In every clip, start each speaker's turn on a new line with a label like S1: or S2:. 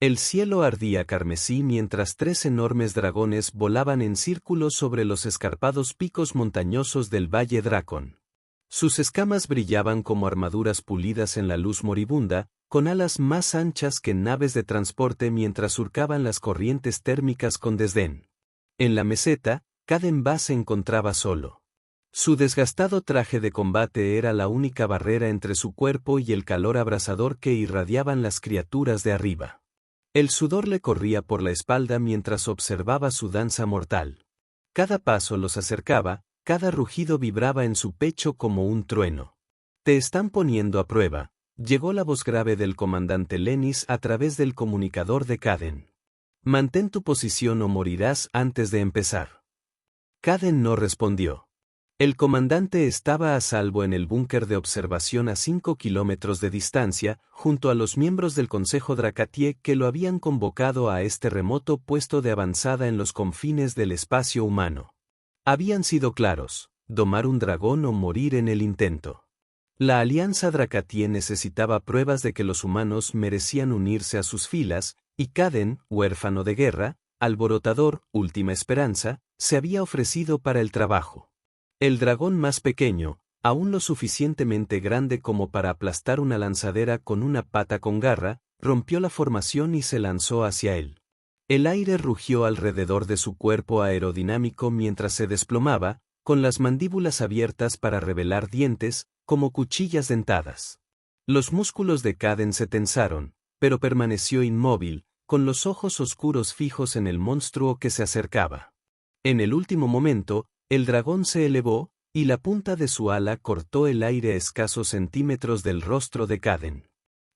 S1: El cielo ardía carmesí mientras 3 enormes dragones volaban en círculos sobre los escarpados picos montañosos del Valle Dracon. Sus escamas brillaban como armaduras pulidas en la luz moribunda, con alas más anchas que naves de transporte mientras surcaban las corrientes térmicas con desdén. En la meseta, Kaden Ba se encontraba solo. Su desgastado traje de combate era la única barrera entre su cuerpo y el calor abrasador que irradiaban las criaturas de arriba. El sudor le corría por la espalda mientras observaba su danza mortal. Cada paso los acercaba, cada rugido vibraba en su pecho como un trueno. «Te están poniendo a prueba», llegó la voz grave del comandante Lennis a través del comunicador de Kaden. «Mantén tu posición o morirás antes de empezar». Kaden no respondió. El comandante estaba a salvo en el búnker de observación a 5 kilómetros de distancia, junto a los miembros del Consejo Drakatie que lo habían convocado a este remoto puesto de avanzada en los confines del espacio humano. Habían sido claros: domar un dragón o morir en el intento. La Alianza Drakatie necesitaba pruebas de que los humanos merecían unirse a sus filas, y Kaden, huérfano de guerra, alborotador, última esperanza, se había ofrecido para el trabajo. El dragón más pequeño, aún lo suficientemente grande como para aplastar una lanzadera con una pata con garra, rompió la formación y se lanzó hacia él. El aire rugió alrededor de su cuerpo aerodinámico mientras se desplomaba, con las mandíbulas abiertas para revelar dientes, como cuchillas dentadas. Los músculos de Kaden se tensaron, pero permaneció inmóvil, con los ojos oscuros fijos en el monstruo que se acercaba. En el último momento, el dragón se elevó, y la punta de su ala cortó el aire a escasos centímetros del rostro de Kaden.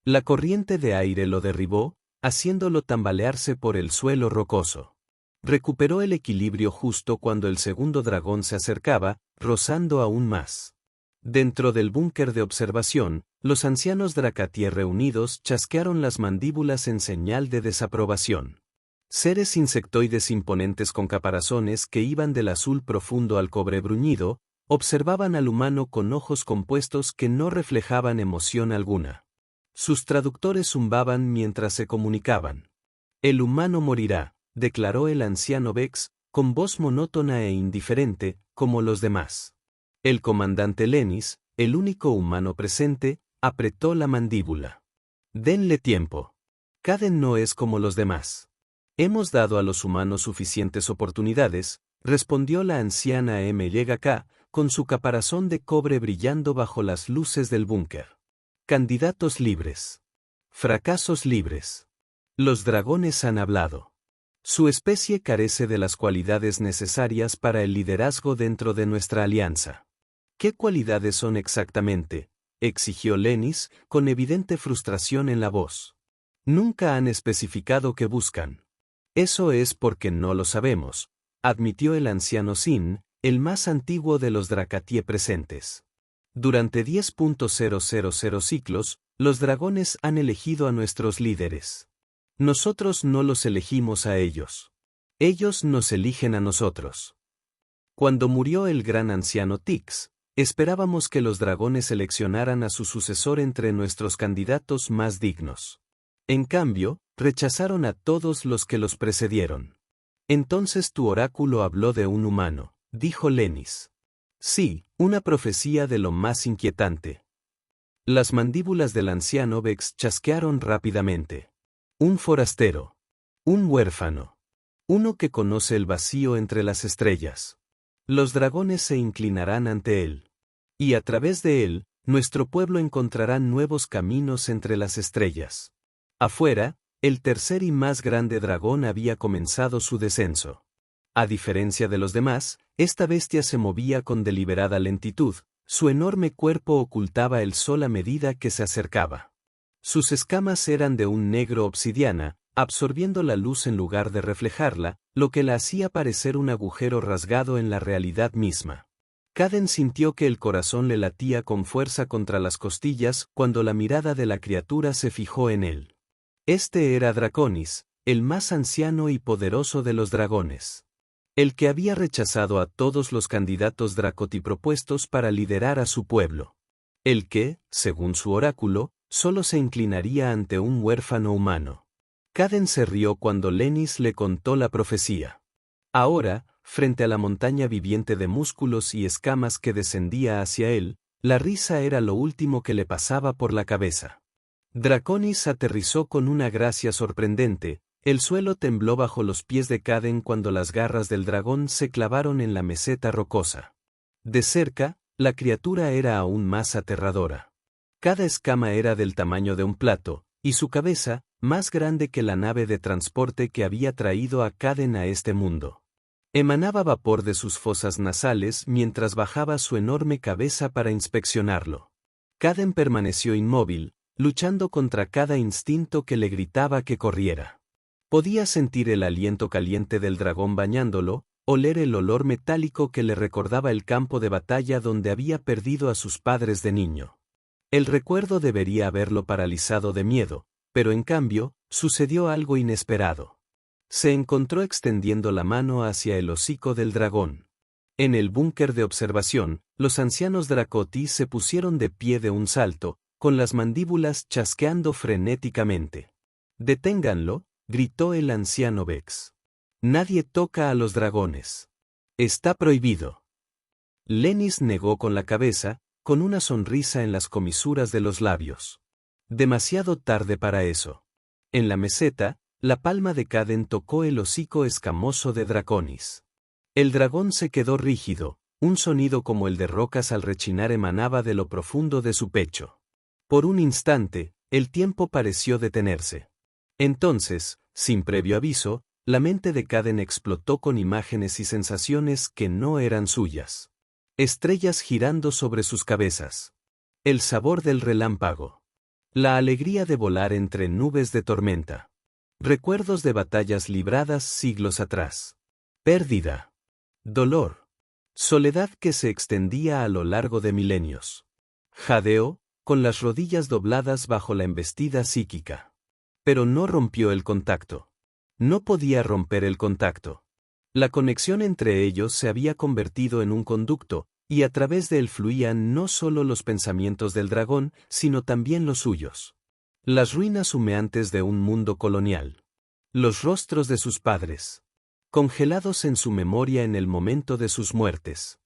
S1: La corriente de aire lo derribó, haciéndolo tambalearse por el suelo rocoso. Recuperó el equilibrio justo cuando el segundo dragón se acercaba, rozando aún más. Dentro del búnker de observación, los ancianos Drakatie reunidos chasquearon las mandíbulas en señal de desaprobación. Seres insectoides imponentes con caparazones que iban del azul profundo al cobre bruñido, observaban al humano con ojos compuestos que no reflejaban emoción alguna. Sus traductores zumbaban mientras se comunicaban. «El humano morirá», declaró el anciano Vex, con voz monótona e indiferente, como los demás. El comandante Lennis, el único humano presente, apretó la mandíbula. «Denle tiempo. Kaden no es como los demás». «Hemos dado a los humanos suficientes oportunidades», respondió la anciana MYK, con su caparazón de cobre brillando bajo las luces del búnker. «Candidatos libres. Fracasos libres. Los dragones han hablado. Su especie carece de las cualidades necesarias para el liderazgo dentro de nuestra alianza». «¿Qué cualidades son exactamente?», exigió Lennis, con evidente frustración en la voz. «Nunca han especificado qué buscan». «Eso es porque no lo sabemos», admitió el anciano Sin, el más antiguo de los Drakatie presentes. «Durante 10.000 ciclos, los dragones han elegido a nuestros líderes. Nosotros no los elegimos a ellos. Ellos nos eligen a nosotros. Cuando murió el gran anciano Tix, esperábamos que los dragones seleccionaran a su sucesor entre nuestros candidatos más dignos. En cambio, rechazaron a todos los que los precedieron». «Entonces tu oráculo habló de un humano», dijo Lennis. «Sí, una profecía de lo más inquietante». Las mandíbulas del anciano Vex chasquearon rápidamente. «Un forastero. Un huérfano. Uno que conoce el vacío entre las estrellas. Los dragones se inclinarán ante él. Y a través de él, nuestro pueblo encontrará nuevos caminos entre las estrellas». Afuera, el tercer y más grande dragón había comenzado su descenso. A diferencia de los demás, esta bestia se movía con deliberada lentitud, su enorme cuerpo ocultaba el sol a medida que se acercaba. Sus escamas eran de un negro obsidiana, absorbiendo la luz en lugar de reflejarla, lo que la hacía parecer un agujero rasgado en la realidad misma. Kaden sintió que el corazón le latía con fuerza contra las costillas cuando la mirada de la criatura se fijó en él. Este era Draconis, el más anciano y poderoso de los dragones. El que había rechazado a todos los candidatos Dracoti propuestos para liderar a su pueblo. El que, según su oráculo, solo se inclinaría ante un huérfano humano. Kaden se rió cuando Lennis le contó la profecía. Ahora, frente a la montaña viviente de músculos y escamas que descendía hacia él, la risa era lo último que le pasaba por la cabeza. Draconis aterrizó con una gracia sorprendente. El suelo tembló bajo los pies de Kaden cuando las garras del dragón se clavaron en la meseta rocosa. De cerca, la criatura era aún más aterradora. Cada escama era del tamaño de un plato, y su cabeza, más grande que la nave de transporte que había traído a Kaden a este mundo. Emanaba vapor de sus fosas nasales mientras bajaba su enorme cabeza para inspeccionarlo. Kaden permaneció inmóvil, luchando contra cada instinto que le gritaba que corriera. Podía sentir el aliento caliente del dragón bañándolo, oler el olor metálico que le recordaba el campo de batalla donde había perdido a sus padres de niño. El recuerdo debería haberlo paralizado de miedo, pero en cambio, sucedió algo inesperado. Se encontró extendiendo la mano hacia el hocico del dragón. En el búnker de observación, los ancianos Dracoti se pusieron de pie de un salto, con las mandíbulas chasqueando frenéticamente. «Deténganlo», gritó el anciano Vex. «Nadie toca a los dragones. Está prohibido». Lennis negó con la cabeza, con una sonrisa en las comisuras de los labios. Demasiado tarde para eso. En la meseta, la palma de Kaden tocó el hocico escamoso de Draconis. El dragón se quedó rígido, un sonido como el de rocas al rechinar emanaba de lo profundo de su pecho. Por un instante, el tiempo pareció detenerse. Entonces, sin previo aviso, la mente de Kaden explotó con imágenes y sensaciones que no eran suyas. Estrellas girando sobre sus cabezas. El sabor del relámpago. La alegría de volar entre nubes de tormenta. Recuerdos de batallas libradas siglos atrás. Pérdida. Dolor. Soledad que se extendía a lo largo de milenios. Jadeó, con las rodillas dobladas bajo la embestida psíquica. Pero no rompió el contacto. No podía romper el contacto. La conexión entre ellos se había convertido en un conducto, y a través de él fluían no solo los pensamientos del dragón, sino también los suyos. Las ruinas humeantes de un mundo colonial. Los rostros de sus padres. Congelados en su memoria en el momento de sus muertes.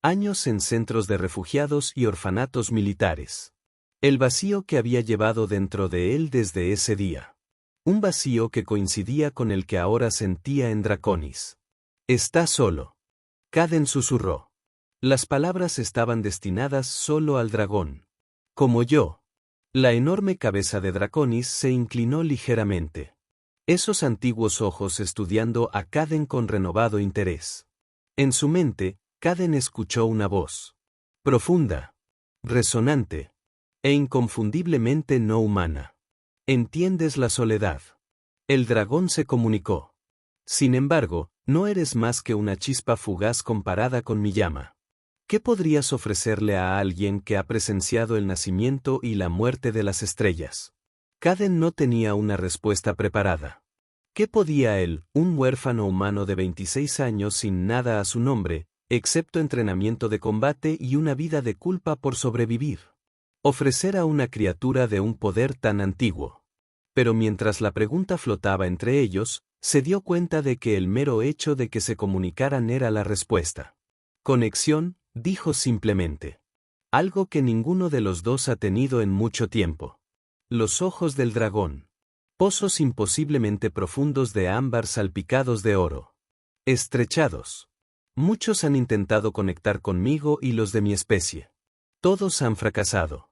S1: Años en centros de refugiados y orfanatos militares. El vacío que había llevado dentro de él desde ese día. Un vacío que coincidía con el que ahora sentía en Draconis. «Está solo». Kaden susurró. Las palabras estaban destinadas solo al dragón. «Como yo». La enorme cabeza de Draconis se inclinó ligeramente. Esos antiguos ojos estudiando a Kaden con renovado interés. En su mente, Kaden escuchó una voz. Profunda. Resonante. E inconfundiblemente no humana. ¿Entiendes la soledad? El dragón se comunicó. Sin embargo, no eres más que una chispa fugaz comparada con mi llama. ¿Qué podrías ofrecerle a alguien que ha presenciado el nacimiento y la muerte de las estrellas? Kaden no tenía una respuesta preparada. ¿Qué podía él, un huérfano humano de 26 años sin nada a su nombre, excepto entrenamiento de combate y una vida de culpa por sobrevivir, ofrecer a una criatura de un poder tan antiguo? Pero mientras la pregunta flotaba entre ellos, se dio cuenta de que el mero hecho de que se comunicaran era la respuesta. Conexión, dijo simplemente. Algo que ninguno de los dos ha tenido en mucho tiempo. Los ojos del dragón. Pozos imposiblemente profundos de ámbar salpicados de oro. Estrechados. Muchos han intentado conectar conmigo y los de mi especie. Todos han fracasado.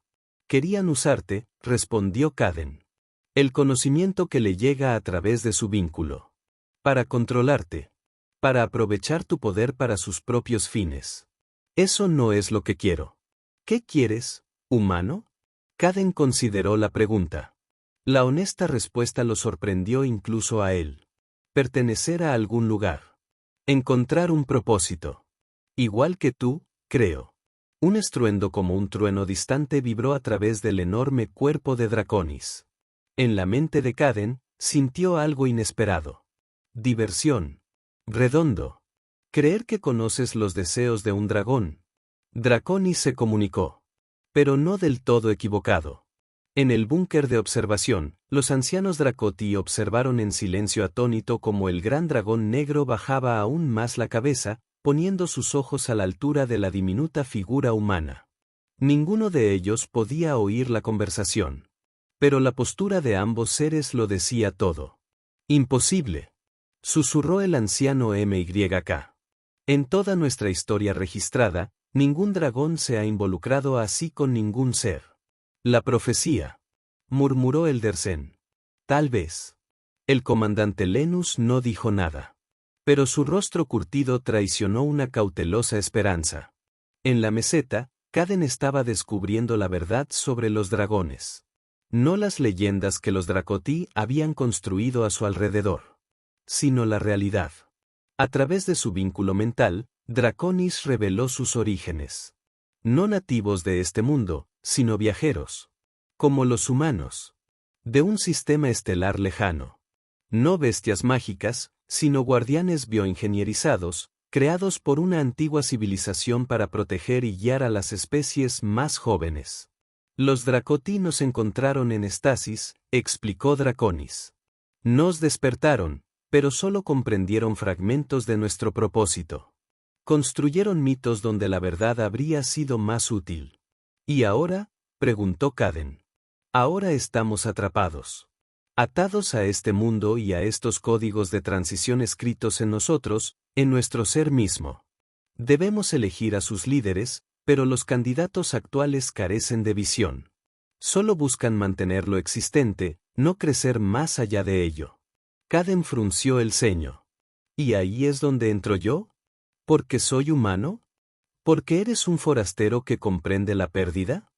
S1: Querían usarte, respondió Kaden. El conocimiento que le llega a través de su vínculo. Para controlarte. Para aprovechar tu poder para sus propios fines. Eso no es lo que quiero. ¿Qué quieres, humano? Kaden consideró la pregunta. La honesta respuesta lo sorprendió incluso a él. Pertenecer a algún lugar. Encontrar un propósito. Igual que tú, creo. Un estruendo como un trueno distante vibró a través del enorme cuerpo de Draconis. En la mente de Kaden, sintió algo inesperado. Diversión. Redondo. Creer que conoces los deseos de un dragón. Draconis se comunicó. Pero no del todo equivocado. En el búnker de observación, los ancianos Dracoti observaron en silencio atónito cómo el gran dragón negro bajaba aún más la cabeza, poniendo sus ojos a la altura de la diminuta figura humana. Ninguno de ellos podía oír la conversación. Pero la postura de ambos seres lo decía todo. «Imposible», susurró el anciano MYK. «En toda nuestra historia registrada, ningún dragón se ha involucrado así con ningún ser». «La profecía», murmuró el Dersen. «Tal vez». El comandante Lenus no dijo nada. Pero su rostro curtido traicionó una cautelosa esperanza. En la meseta, Kaden estaba descubriendo la verdad sobre los dragones. No las leyendas que los Dracoti habían construido a su alrededor, sino la realidad. A través de su vínculo mental, Draconis reveló sus orígenes. No nativos de este mundo, sino viajeros. Como los humanos. De un sistema estelar lejano. No bestias mágicas, sino guardianes bioingenierizados, creados por una antigua civilización para proteger y guiar a las especies más jóvenes. Los Dracoti nos encontraron en estasis, explicó Draconis. Nos despertaron, pero solo comprendieron fragmentos de nuestro propósito. Construyeron mitos donde la verdad habría sido más útil. ¿Y ahora?, preguntó Kaden. Ahora estamos atrapados. Atados a este mundo y a estos códigos de transición escritos en nosotros, en nuestro ser mismo. Debemos elegir a sus líderes, pero los candidatos actuales carecen de visión. Solo buscan mantener lo existente, no crecer más allá de ello. Kaden frunció el ceño. ¿Y ahí es donde entro yo? ¿Porque soy humano? ¿Porque eres un forastero que comprende la pérdida?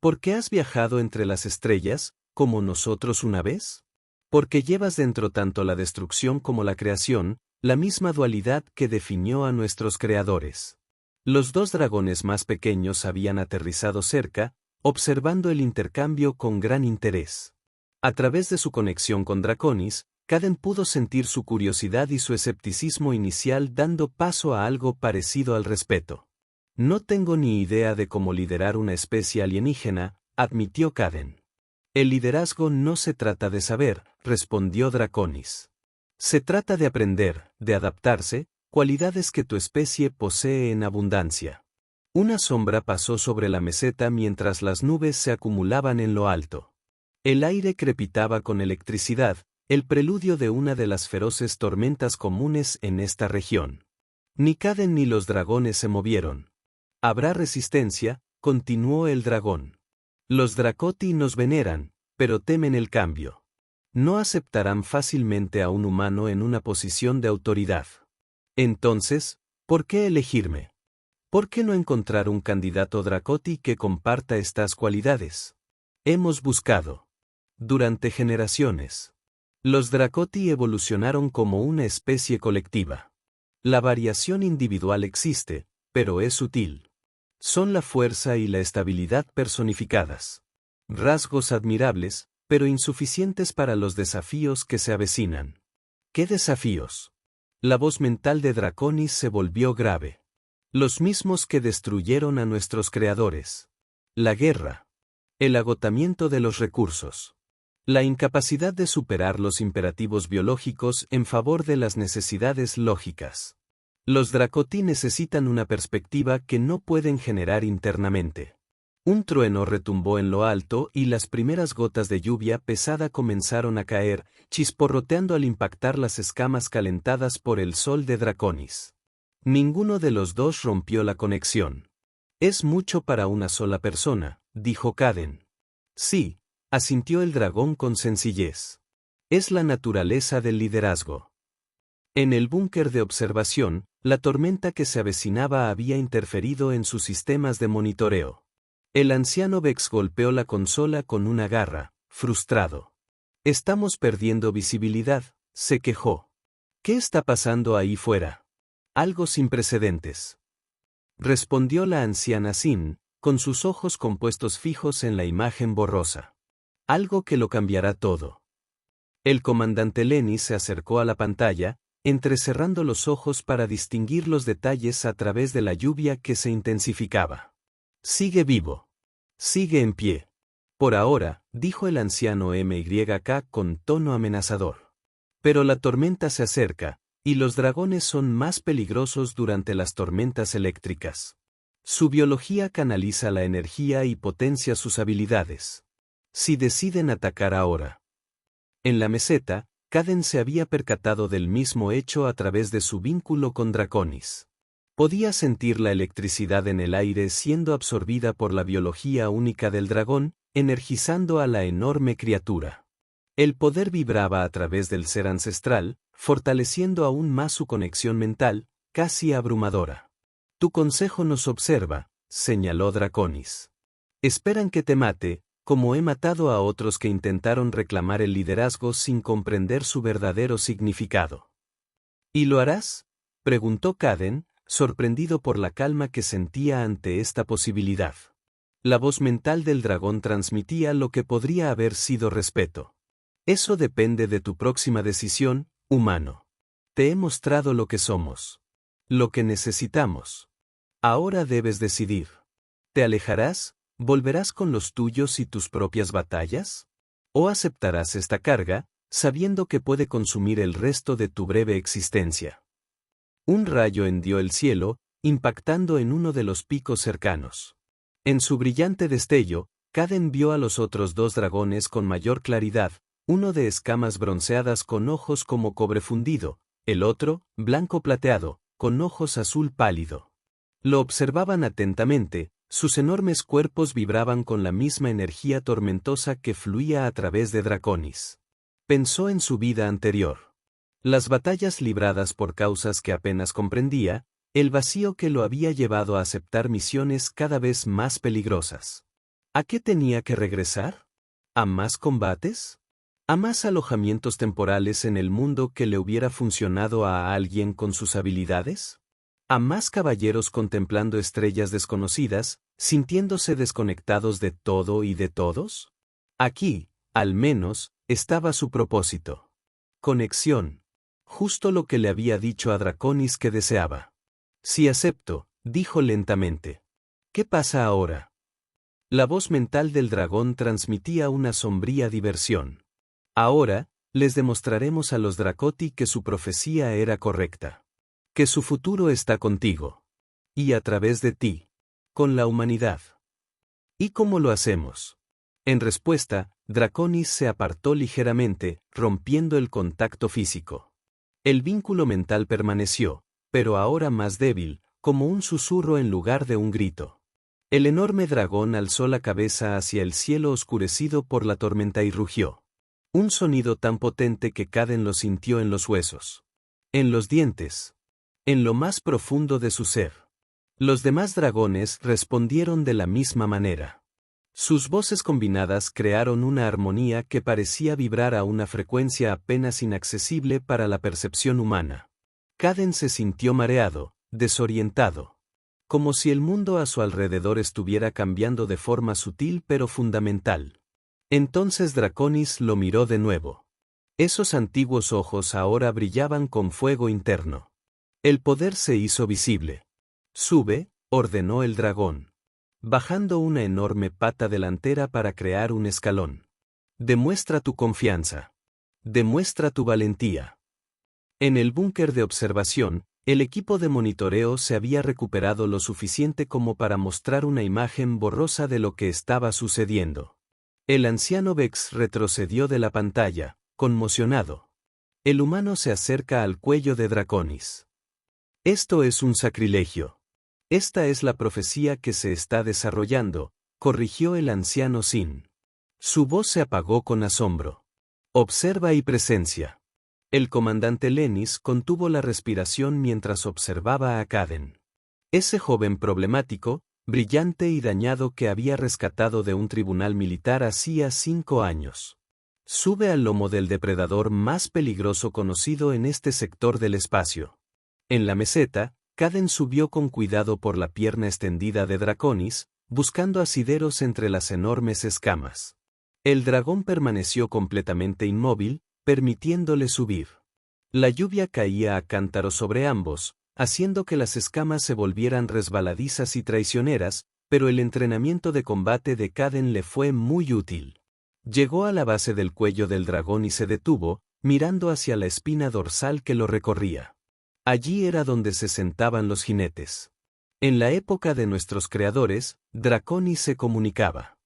S1: ¿Porque has viajado entre las estrellas, como nosotros una vez? Porque llevas dentro tanto la destrucción como la creación, la misma dualidad que definió a nuestros creadores. Los dos dragones más pequeños habían aterrizado cerca, observando el intercambio con gran interés. A través de su conexión con Draconis, Kaden pudo sentir su curiosidad y su escepticismo inicial dando paso a algo parecido al respeto. No tengo ni idea de cómo liderar una especie alienígena, admitió Kaden. El liderazgo no se trata de saber, respondió Draconis. Se trata de aprender, de adaptarse, cualidades que tu especie posee en abundancia. Una sombra pasó sobre la meseta mientras las nubes se acumulaban en lo alto. El aire crepitaba con electricidad, el preludio de una de las feroces tormentas comunes en esta región. Ni Kaden ni los dragones se movieron. Habrá resistencia, continuó el dragón. Los Dracoti nos veneran, pero temen el cambio. No aceptarán fácilmente a un humano en una posición de autoridad. Entonces, ¿por qué elegirme? ¿Por qué no encontrar un candidato Dracoti que comparta estas cualidades? Hemos buscado. Durante generaciones. Los Dracoti evolucionaron como una especie colectiva. La variación individual existe, pero es sutil. Son la fuerza y la estabilidad personificadas. Rasgos admirables, pero insuficientes para los desafíos que se avecinan. ¿Qué desafíos? La voz mental de Draconis se volvió grave. Los mismos que destruyeron a nuestros creadores. La guerra. El agotamiento de los recursos. La incapacidad de superar los imperativos biológicos en favor de las necesidades lógicas. Los Dracoti necesitan una perspectiva que no pueden generar internamente. Un trueno retumbó en lo alto y las primeras gotas de lluvia pesada comenzaron a caer, chisporroteando al impactar las escamas calentadas por el sol de Draconis. Ninguno de los dos rompió la conexión. Es mucho para una sola persona, dijo Kaden. Sí, asintió el dragón con sencillez. Es la naturaleza del liderazgo. En el búnker de observación, la tormenta que se avecinaba había interferido en sus sistemas de monitoreo. El anciano Vex golpeó la consola con una garra, frustrado. Estamos perdiendo visibilidad, se quejó. ¿Qué está pasando ahí fuera? Algo sin precedentes. Respondió la anciana Sin, con sus ojos compuestos fijos en la imagen borrosa. Algo que lo cambiará todo. El comandante Lenny se acercó a la pantalla, entrecerrando los ojos para distinguir los detalles a través de la lluvia que se intensificaba. Sigue vivo. Sigue en pie. Por ahora, dijo el anciano MYK con tono amenazador. Pero la tormenta se acerca, y los dragones son más peligrosos durante las tormentas eléctricas. Su biología canaliza la energía y potencia sus habilidades. Si deciden atacar ahora. En la meseta, Kaden se había percatado del mismo hecho a través de su vínculo con Draconis. Podía sentir la electricidad en el aire siendo absorbida por la biología única del dragón, energizando a la enorme criatura. El poder vibraba a través del ser ancestral, fortaleciendo aún más su conexión mental, casi abrumadora. Tu consejo nos observa, señaló Draconis. Esperan que te mate, como he matado a otros que intentaron reclamar el liderazgo sin comprender su verdadero significado. ¿Y lo harás?, preguntó Kaden, sorprendido por la calma que sentía ante esta posibilidad. La voz mental del dragón transmitía lo que podría haber sido respeto. Eso depende de tu próxima decisión, humano. Te he mostrado lo que somos. Lo que necesitamos. Ahora debes decidir. ¿Te alejarás? ¿Volverás con los tuyos y tus propias batallas? ¿O aceptarás esta carga, sabiendo que puede consumir el resto de tu breve existencia? Un rayo hendió el cielo, impactando en uno de los picos cercanos. En su brillante destello, Kaden vio a los otros dos dragones con mayor claridad, uno de escamas bronceadas con ojos como cobre fundido, el otro, blanco plateado, con ojos azul pálido. Lo observaban atentamente, sus enormes cuerpos vibraban con la misma energía tormentosa que fluía a través de Draconis. Pensó en su vida anterior. Las batallas libradas por causas que apenas comprendía, el vacío que lo había llevado a aceptar misiones cada vez más peligrosas. ¿A qué tenía que regresar? ¿A más combates? ¿A más alojamientos temporales en el mundo que le hubiera funcionado a alguien con sus habilidades? ¿A más caballeros contemplando estrellas desconocidas, sintiéndose desconectados de todo y de todos? Aquí, al menos, estaba su propósito. Conexión. Justo lo que le había dicho a Draconis que deseaba. Sí acepto, dijo lentamente. ¿Qué pasa ahora? La voz mental del dragón transmitía una sombría diversión. Ahora, les demostraremos a los Dracoti que su profecía era correcta. Que su futuro está contigo. Y a través de ti. Con la humanidad. ¿Y cómo lo hacemos? En respuesta, Draconis se apartó ligeramente, rompiendo el contacto físico. El vínculo mental permaneció, pero ahora más débil, como un susurro en lugar de un grito. El enorme dragón alzó la cabeza hacia el cielo oscurecido por la tormenta y rugió. Un sonido tan potente que Kaden lo sintió en los huesos. En los dientes. En lo más profundo de su ser. Los demás dragones respondieron de la misma manera. Sus voces combinadas crearon una armonía que parecía vibrar a una frecuencia apenas inaccesible para la percepción humana. Kaden se sintió mareado, desorientado. Como si el mundo a su alrededor estuviera cambiando de forma sutil pero fundamental. Entonces Draconis lo miró de nuevo. Esos antiguos ojos ahora brillaban con fuego interno. El poder se hizo visible. Sube, ordenó el dragón. Bajando una enorme pata delantera para crear un escalón. Demuestra tu confianza. Demuestra tu valentía. En el búnker de observación, el equipo de monitoreo se había recuperado lo suficiente como para mostrar una imagen borrosa de lo que estaba sucediendo. El anciano Vex retrocedió de la pantalla, conmocionado. El humano se acerca al cuello de Draconis. Esto es un sacrilegio. Esta es la profecía que se está desarrollando, corrigió el anciano Sin. Su voz se apagó con asombro. Observa y presencia. El comandante Lenis contuvo la respiración mientras observaba a Kaden. Ese joven problemático, brillante y dañado que había rescatado de un tribunal militar hacía 5 años. Sube al lomo del depredador más peligroso conocido en este sector del espacio. En la meseta, Kaden subió con cuidado por la pierna extendida de Draconis, buscando asideros entre las enormes escamas. El dragón permaneció completamente inmóvil, permitiéndole subir. La lluvia caía a cántaros sobre ambos, haciendo que las escamas se volvieran resbaladizas y traicioneras, pero el entrenamiento de combate de Kaden le fue muy útil. Llegó a la base del cuello del dragón y se detuvo, mirando hacia la espina dorsal que lo recorría. Allí era donde se sentaban los jinetes. En la época de nuestros creadores, Draconis se comunicaba.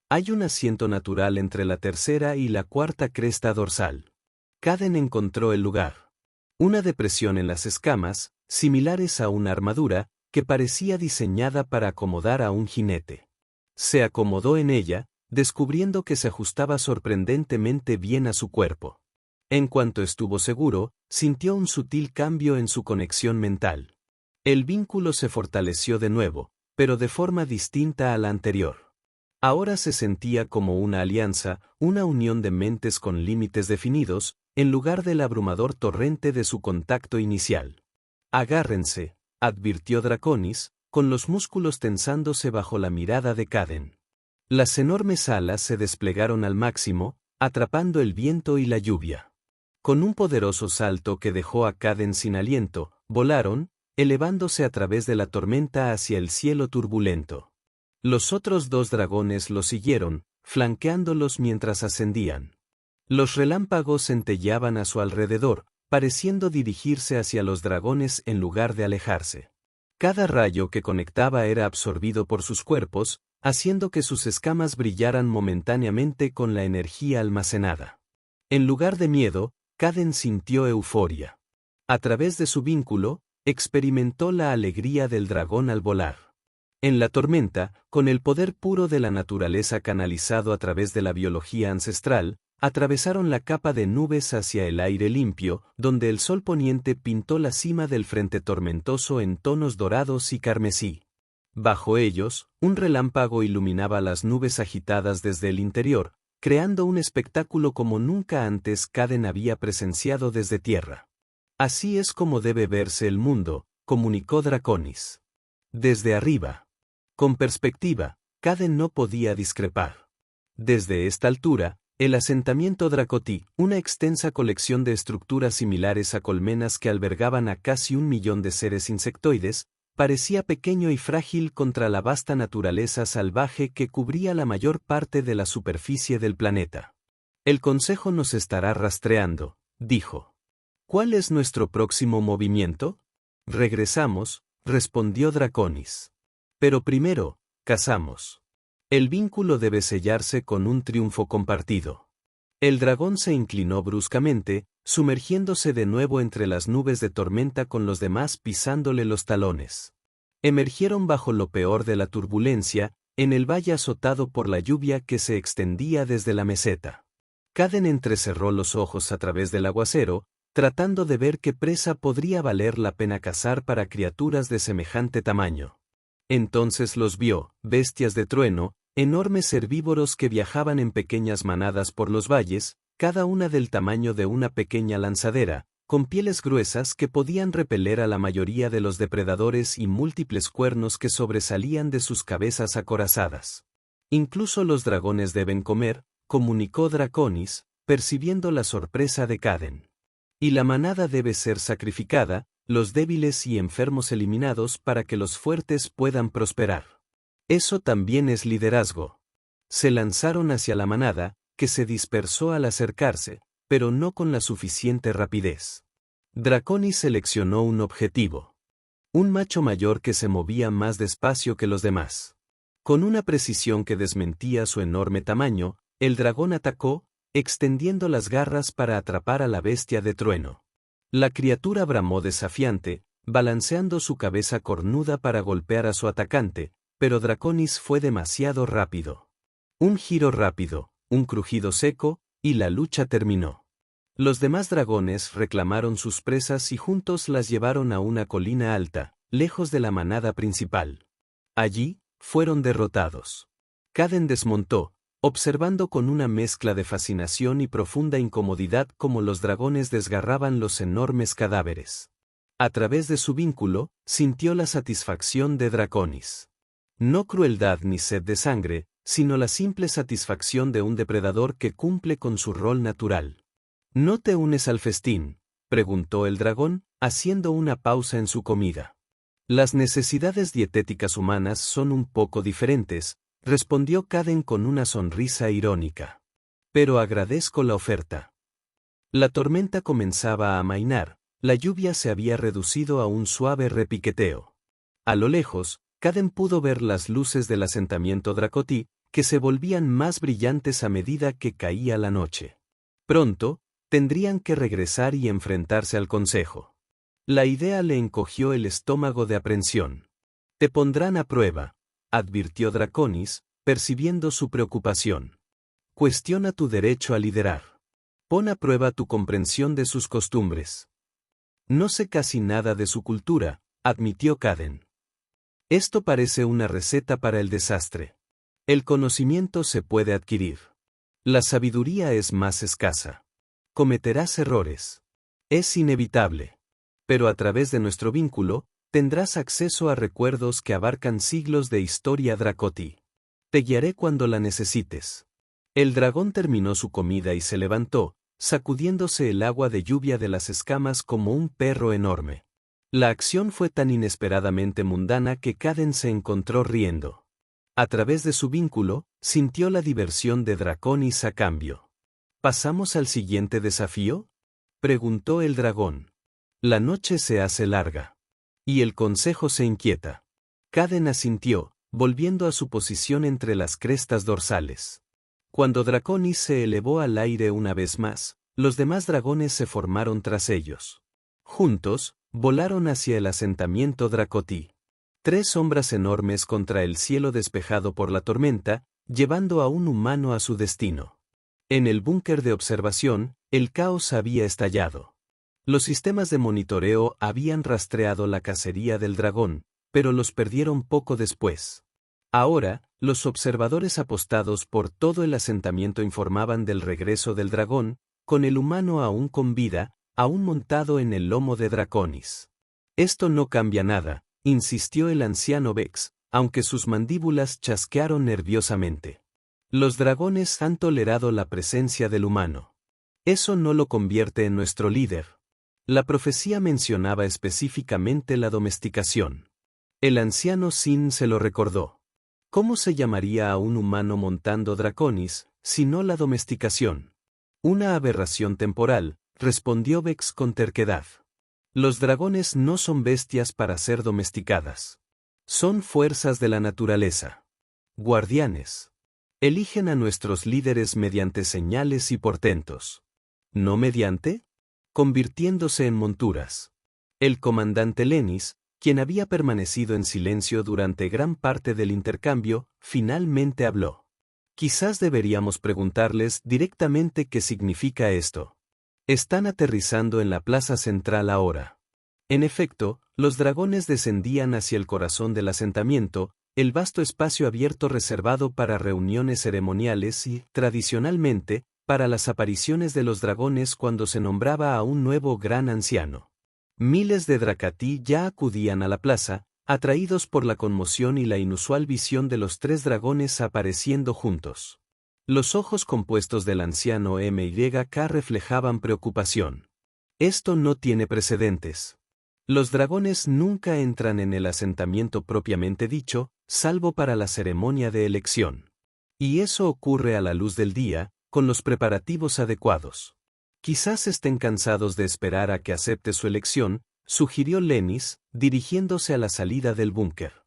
S1: Hay un asiento natural entre la tercera y la cuarta cresta dorsal. Kaden encontró el lugar. Una depresión en las escamas, similares a una armadura, que parecía diseñada para acomodar a un jinete. Se acomodó en ella, descubriendo que se ajustaba sorprendentemente bien a su cuerpo. En cuanto estuvo seguro, sintió un sutil cambio en su conexión mental. El vínculo se fortaleció de nuevo, pero de forma distinta a la anterior. Ahora se sentía como una alianza, una unión de mentes con límites definidos, en lugar del abrumador torrente de su contacto inicial. Agárrense, advirtió Draconis, con los músculos tensándose bajo la mirada de Kaden. Las enormes alas se desplegaron al máximo, atrapando el viento y la lluvia. Con un poderoso salto que dejó a Kaden sin aliento, volaron, elevándose a través de la tormenta hacia el cielo turbulento. Los otros dos dragones los siguieron, flanqueándolos mientras ascendían. Los relámpagos centelleaban a su alrededor, pareciendo dirigirse hacia los dragones en lugar de alejarse. Cada rayo que conectaba era absorbido por sus cuerpos, haciendo que sus escamas brillaran momentáneamente con la energía almacenada. En lugar de miedo, Kaden sintió euforia. A través de su vínculo, experimentó la alegría del dragón al volar. En la tormenta, con el poder puro de la naturaleza canalizado a través de la biología ancestral, atravesaron la capa de nubes hacia el aire limpio, donde el sol poniente pintó la cima del frente tormentoso en tonos dorados y carmesí. Bajo ellos, un relámpago iluminaba las nubes agitadas desde el interior, creando un espectáculo como nunca antes Kaden había presenciado desde tierra. Así es como debe verse el mundo, comunicó Draconis. Desde arriba. Con perspectiva, Kaden no podía discrepar. Desde esta altura, el asentamiento Dracoti, una extensa colección de estructuras similares a colmenas que albergaban a casi 1.000.000 de seres insectoides, parecía pequeño y frágil contra la vasta naturaleza salvaje que cubría la mayor parte de la superficie del planeta. El Consejo nos estará rastreando, dijo. ¿Cuál es nuestro próximo movimiento? Regresamos, respondió Draconis. Pero primero, cazamos. El vínculo debe sellarse con un triunfo compartido. El dragón se inclinó bruscamente, sumergiéndose de nuevo entre las nubes de tormenta con los demás pisándole los talones. Emergieron bajo lo peor de la turbulencia, en el valle azotado por la lluvia que se extendía desde la meseta. Kaden entrecerró los ojos a través del aguacero, tratando de ver qué presa podría valer la pena cazar para criaturas de semejante tamaño. Entonces los vio, bestias de trueno, enormes herbívoros que viajaban en pequeñas manadas por los valles, cada una del tamaño de una pequeña lanzadera, con pieles gruesas que podían repeler a la mayoría de los depredadores y múltiples cuernos que sobresalían de sus cabezas acorazadas. Incluso los dragones deben comer, comunicó Draconis, percibiendo la sorpresa de Kaden. Y la manada debe ser sacrificada, los débiles y enfermos eliminados para que los fuertes puedan prosperar. Eso también es liderazgo. Se lanzaron hacia la manada, que se dispersó al acercarse, pero no con la suficiente rapidez. Draconis seleccionó un objetivo. Un macho mayor que se movía más despacio que los demás. Con una precisión que desmentía su enorme tamaño, el dragón atacó, extendiendo las garras para atrapar a la bestia de trueno. La criatura bramó desafiante, balanceando su cabeza cornuda para golpear a su atacante, pero Draconis fue demasiado rápido. Un giro rápido, un crujido seco, y la lucha terminó. Los demás dragones reclamaron sus presas y juntos las llevaron a una colina alta, lejos de la manada principal. Allí, fueron derrotados. Kaden desmontó, observando con una mezcla de fascinación y profunda incomodidad cómo los dragones desgarraban los enormes cadáveres. A través de su vínculo, sintió la satisfacción de Draconis. No crueldad ni sed de sangre, sino la simple satisfacción de un depredador que cumple con su rol natural. ¿No te unes al festín?, preguntó el dragón, haciendo una pausa en su comida. Las necesidades dietéticas humanas son un poco diferentes, respondió Caden con una sonrisa irónica. Pero agradezco la oferta. La tormenta comenzaba a amainar, la lluvia se había reducido a un suave repiqueteo. A lo lejos, Caden pudo ver las luces del asentamiento Dracoti, que se volvían más brillantes a medida que caía la noche. Pronto, tendrían que regresar y enfrentarse al consejo. La idea le encogió el estómago de aprensión. Te pondrán a prueba, advirtió Draconis, percibiendo su preocupación. Cuestiona tu derecho a liderar. Pon a prueba tu comprensión de sus costumbres. No sé casi nada de su cultura, admitió Caden. Esto parece una receta para el desastre. El conocimiento se puede adquirir. La sabiduría es más escasa. Cometerás errores. Es inevitable. Pero a través de nuestro vínculo, tendrás acceso a recuerdos que abarcan siglos de historia Dracoti. Te guiaré cuando la necesites. El dragón terminó su comida y se levantó, sacudiéndose el agua de lluvia de las escamas como un perro enorme. La acción fue tan inesperadamente mundana que Caden se encontró riendo. A través de su vínculo, sintió la diversión de Draconis a cambio. ¿Pasamos al siguiente desafío?, preguntó el dragón. La noche se hace larga. Y el consejo se inquieta. Caden asintió, volviendo a su posición entre las crestas dorsales. Cuando Draconis se elevó al aire una vez más, los demás dragones se formaron tras ellos. Juntos, volaron hacia el asentamiento Dracoti. 3 sombras enormes contra el cielo despejado por la tormenta, llevando a un humano a su destino. En el búnker de observación, el caos había estallado. Los sistemas de monitoreo habían rastreado la cacería del dragón, pero los perdieron poco después. Ahora, los observadores apostados por todo el asentamiento informaban del regreso del dragón, con el humano aún con vida, aún montado en el lomo de Draconis. Esto no cambia nada, insistió el anciano Vex, aunque sus mandíbulas chasquearon nerviosamente. Los dragones han tolerado la presencia del humano. Eso no lo convierte en nuestro líder. La profecía mencionaba específicamente la domesticación. El anciano Sin se lo recordó. ¿Cómo se llamaría a un humano montando Draconis, si no la domesticación? Una aberración temporal, respondió Vex con terquedad. Los dragones no son bestias para ser domesticadas. Son fuerzas de la naturaleza. Guardianes. Eligen a nuestros líderes mediante señales y portentos. ¿No mediante? Convirtiéndose en monturas. El comandante Lenis, quien había permanecido en silencio durante gran parte del intercambio, finalmente habló. Quizás deberíamos preguntarles directamente qué significa esto. Están aterrizando en la plaza central ahora. En efecto, los dragones descendían hacia el corazón del asentamiento, el vasto espacio abierto reservado para reuniones ceremoniales y, tradicionalmente, para las apariciones de los dragones cuando se nombraba a un nuevo gran anciano. Miles de Dracati ya acudían a la plaza, atraídos por la conmoción y la inusual visión de los 3 dragones apareciendo juntos. Los ojos compuestos del anciano MYK reflejaban preocupación. Esto no tiene precedentes. Los dragones nunca entran en el asentamiento propiamente dicho, salvo para la ceremonia de elección. Y eso ocurre a la luz del día, con los preparativos adecuados. Quizás estén cansados de esperar a que acepte su elección, sugirió Lenis, dirigiéndose a la salida del búnker.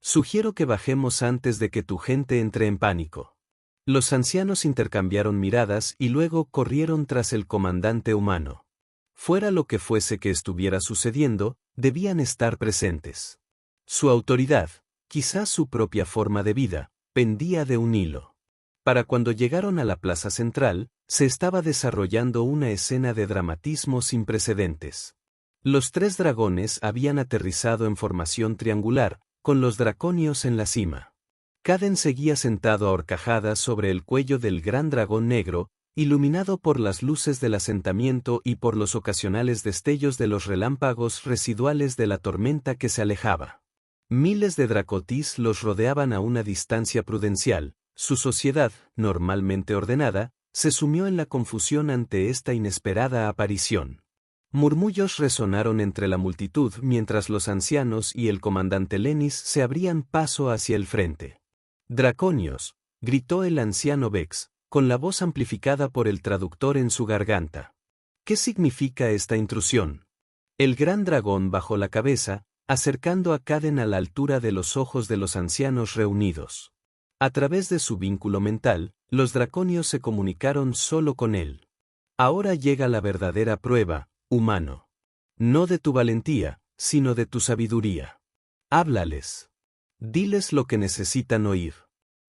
S1: Sugiero que bajemos antes de que tu gente entre en pánico. Los ancianos intercambiaron miradas y luego corrieron tras el comandante humano. Fuera lo que fuese que estuviera sucediendo, debían estar presentes. Su autoridad, quizás su propia forma de vida, pendía de un hilo. Para cuando llegaron a la plaza central, se estaba desarrollando una escena de dramatismo sin precedentes. Los 3 dragones habían aterrizado en formación triangular, con los draconios en la cima. Caden seguía sentado a horcajadas sobre el cuello del gran dragón negro, iluminado por las luces del asentamiento y por los ocasionales destellos de los relámpagos residuales de la tormenta que se alejaba. Miles de dracotis los rodeaban a una distancia prudencial. Su sociedad, normalmente ordenada, se sumió en la confusión ante esta inesperada aparición. Murmullos resonaron entre la multitud mientras los ancianos y el comandante Lenis se abrían paso hacia el frente. «Draconios», gritó el anciano Vex, con la voz amplificada por el traductor en su garganta. «¿Qué significa esta intrusión?» El gran dragón bajó la cabeza, acercando a Kaden a la altura de los ojos de los ancianos reunidos. A través de su vínculo mental, los draconios se comunicaron solo con él. «Ahora llega la verdadera prueba, humano. No de tu valentía, sino de tu sabiduría. Háblales. Diles lo que necesitan oír».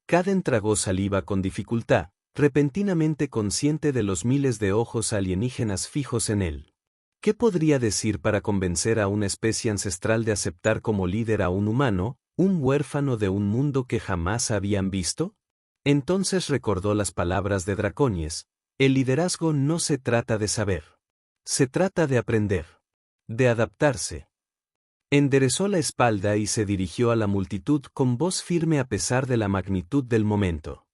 S1: Kaden tragó saliva con dificultad, repentinamente consciente de los miles de ojos alienígenas fijos en él. ¿Qué podría decir para convencer a una especie ancestral de aceptar como líder a un humano, un huérfano de un mundo que jamás habían visto? Entonces recordó las palabras de Draconies: el liderazgo no se trata de saber. Se trata de aprender. De adaptarse. Enderezó la espalda y se dirigió a la multitud con voz firme a pesar de la magnitud del momento.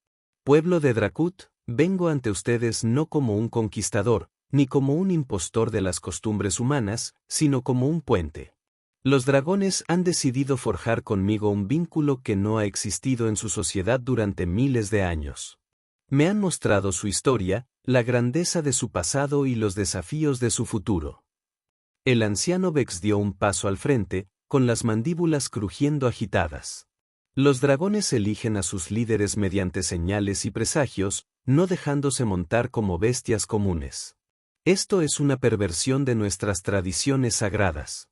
S1: «Pueblo de Drakut, vengo ante ustedes no como un conquistador, ni como un impostor de las costumbres humanas, sino como un puente. Los dragones han decidido forjar conmigo un vínculo que no ha existido en su sociedad durante miles de años. Me han mostrado su historia, la grandeza de su pasado y los desafíos de su futuro». El anciano Vex dio un paso al frente, con las mandíbulas crujiendo agitadas. Los dragones eligen a sus líderes mediante señales y presagios, no dejándose montar como bestias comunes. Esto es una perversión de nuestras tradiciones sagradas.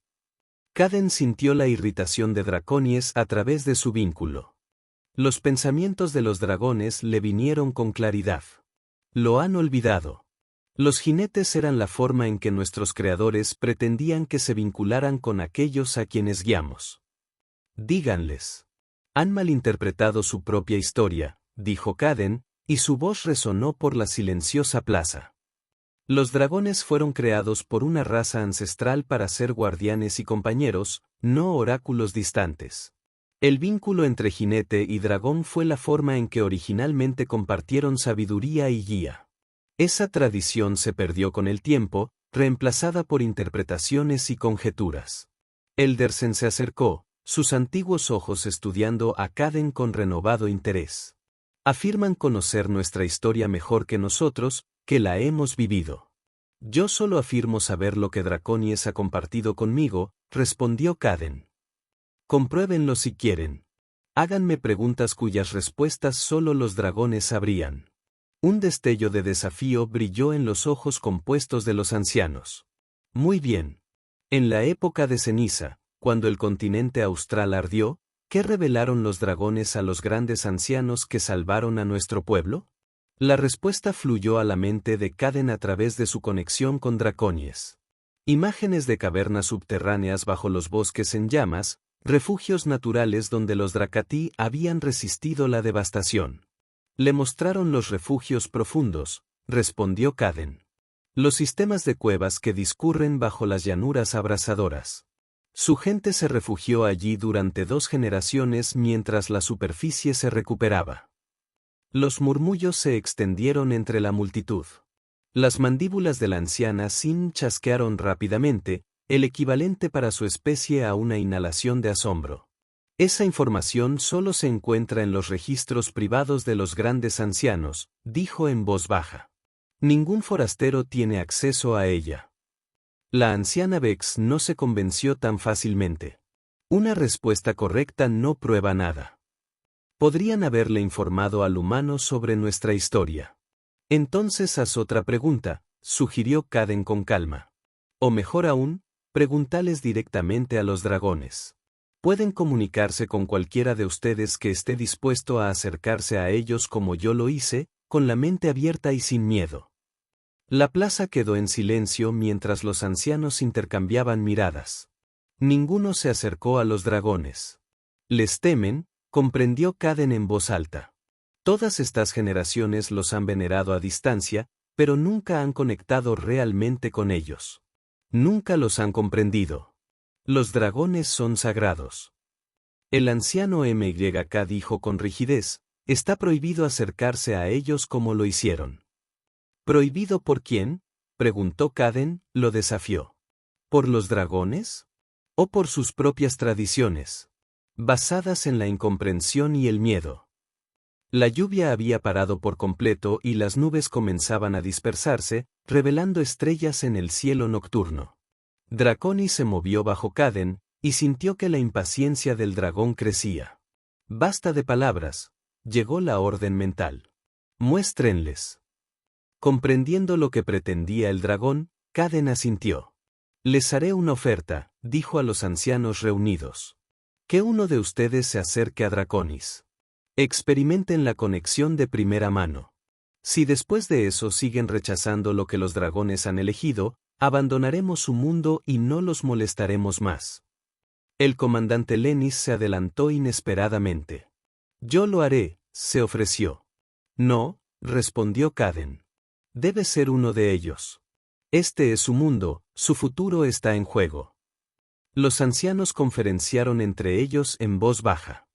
S1: Kaden sintió la irritación de Draconies a través de su vínculo. Los pensamientos de los dragones le vinieron con claridad. Lo han olvidado. Los jinetes eran la forma en que nuestros creadores pretendían que se vincularan con aquellos a quienes guiamos. Díganles. Han malinterpretado su propia historia, dijo Kaden, y su voz resonó por la silenciosa plaza. Los dragones fueron creados por una raza ancestral para ser guardianes y compañeros, no oráculos distantes. El vínculo entre jinete y dragón fue la forma en que originalmente compartieron sabiduría y guía. Esa tradición se perdió con el tiempo, reemplazada por interpretaciones y conjeturas. Eldersen se acercó, sus antiguos ojos estudiando a Kaden con renovado interés. Afirman conocer nuestra historia mejor que nosotros, que la hemos vivido. Yo solo afirmo saber lo que Draconies ha compartido conmigo, respondió Kaden. Compruébenlo si quieren. Háganme preguntas cuyas respuestas solo los dragones sabrían. Un destello de desafío brilló en los ojos compuestos de los ancianos. Muy bien. En la época de ceniza, cuando el continente austral ardió, ¿qué revelaron los dragones a los grandes ancianos que salvaron a nuestro pueblo? La respuesta fluyó a la mente de Kaden a través de su conexión con Draconies. Imágenes de cavernas subterráneas bajo los bosques en llamas, refugios naturales donde los Drakati habían resistido la devastación. Le mostraron los refugios profundos, respondió Kaden. Los sistemas de cuevas que discurren bajo las llanuras abrasadoras. Su gente se refugió allí durante 2 generaciones mientras la superficie se recuperaba. Los murmullos se extendieron entre la multitud. Las mandíbulas de la anciana Sin chasquearon rápidamente, el equivalente para su especie a una inhalación de asombro. Esa información solo se encuentra en los registros privados de los grandes ancianos, dijo en voz baja. Ningún forastero tiene acceso a ella. La anciana Vex no se convenció tan fácilmente. Una respuesta correcta no prueba nada. Podrían haberle informado al humano sobre nuestra historia. Entonces haz otra pregunta, sugirió Kaden con calma. O mejor aún, pregúntales directamente a los dragones. Pueden comunicarse con cualquiera de ustedes que esté dispuesto a acercarse a ellos como yo lo hice, con la mente abierta y sin miedo. La plaza quedó en silencio mientras los ancianos intercambiaban miradas. Ninguno se acercó a los dragones. Les temen, comprendió Kaden en voz alta. Todas estas generaciones los han venerado a distancia, pero nunca han conectado realmente con ellos. Nunca los han comprendido. Los dragones son sagrados. El anciano MYK dijo con rigidez, está prohibido acercarse a ellos como lo hicieron. ¿Prohibido por quién? preguntó Kaden, lo desafió. ¿Por los dragones? ¿O por sus propias tradiciones? Basadas en la incomprensión y el miedo. La lluvia había parado por completo y las nubes comenzaban a dispersarse, revelando estrellas en el cielo nocturno. Draconis se movió bajo Kaden, y sintió que la impaciencia del dragón crecía. Basta de palabras, llegó la orden mental. Muéstrenles. Comprendiendo lo que pretendía el dragón, Kaden asintió. Les haré una oferta, dijo a los ancianos reunidos. Que uno de ustedes se acerque a Draconis. Experimenten la conexión de primera mano. Si después de eso siguen rechazando lo que los dragones han elegido, abandonaremos su mundo y no los molestaremos más. El comandante Lenis se adelantó inesperadamente. Yo lo haré, se ofreció. No, respondió Kaden. Debe ser uno de ellos. Este es su mundo, su futuro está en juego. Los ancianos conferenciaron entre ellos en voz baja.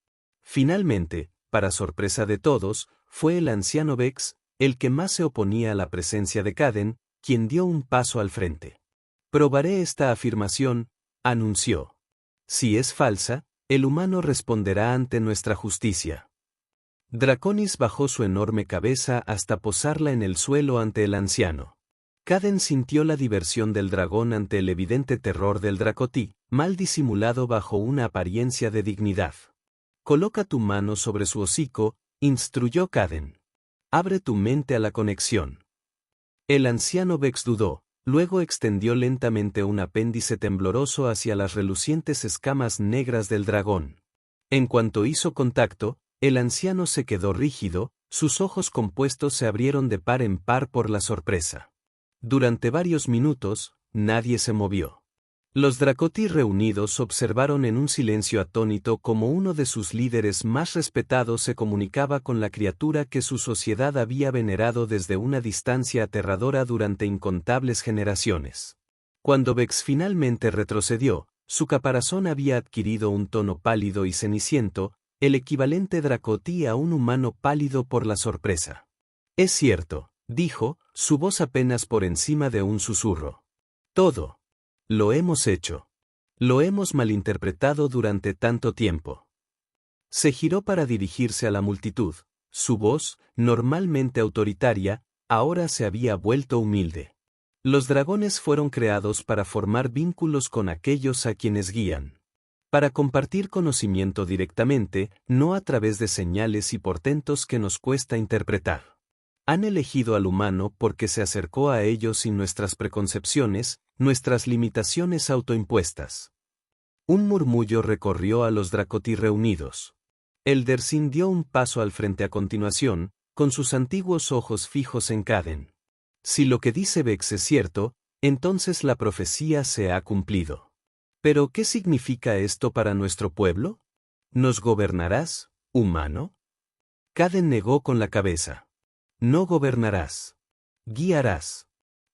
S1: Finalmente, para sorpresa de todos, fue el anciano Vex, el que más se oponía a la presencia de Kaden, quien dio un paso al frente. Probaré esta afirmación, anunció. Si es falsa, el humano responderá ante nuestra justicia. Draconis bajó su enorme cabeza hasta posarla en el suelo ante el anciano. Kaden sintió la diversión del dragón ante el evidente terror del dracotí, mal disimulado bajo una apariencia de dignidad. Coloca tu mano sobre su hocico, instruyó Kaden. Abre tu mente a la conexión. El anciano Vex dudó, luego extendió lentamente un apéndice tembloroso hacia las relucientes escamas negras del dragón. En cuanto hizo contacto, el anciano se quedó rígido, sus ojos compuestos se abrieron de par en par por la sorpresa. Durante varios minutos, nadie se movió. Los Dracoti reunidos observaron en un silencio atónito cómo uno de sus líderes más respetados se comunicaba con la criatura que su sociedad había venerado desde una distancia aterradora durante incontables generaciones. Cuando Vex finalmente retrocedió, su caparazón había adquirido un tono pálido y ceniciento, el equivalente Dracoti a un humano pálido por la sorpresa. Es cierto, dijo, su voz apenas por encima de un susurro. Todo. Lo hemos hecho. Lo hemos malinterpretado durante tanto tiempo. Se giró para dirigirse a la multitud. Su voz, normalmente autoritaria, ahora se había vuelto humilde. Los dragones fueron creados para formar vínculos con aquellos a quienes guían. Para compartir conocimiento directamente, no a través de señales y portentos que nos cuesta interpretar. Han elegido al humano porque se acercó a ellos sin nuestras preconcepciones, nuestras limitaciones autoimpuestas. Un murmullo recorrió a los Dracoti reunidos. El Dersin dio un paso al frente a continuación, con sus antiguos ojos fijos en Kaden. Si lo que dice Vex es cierto, entonces la profecía se ha cumplido. ¿Pero qué significa esto para nuestro pueblo? ¿Nos gobernarás, humano? Kaden negó con la cabeza. No gobernarás. Guiarás.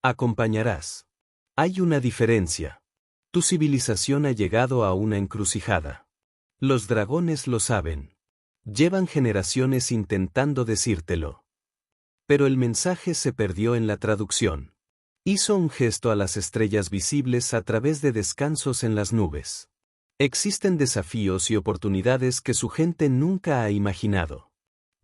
S1: Acompañarás. Hay una diferencia. Tu civilización ha llegado a una encrucijada. Los dragones lo saben. Llevan generaciones intentando decírtelo. Pero el mensaje se perdió en la traducción. Hizo un gesto a las estrellas visibles a través de descansos en las nubes. Existen desafíos y oportunidades que su gente nunca ha imaginado.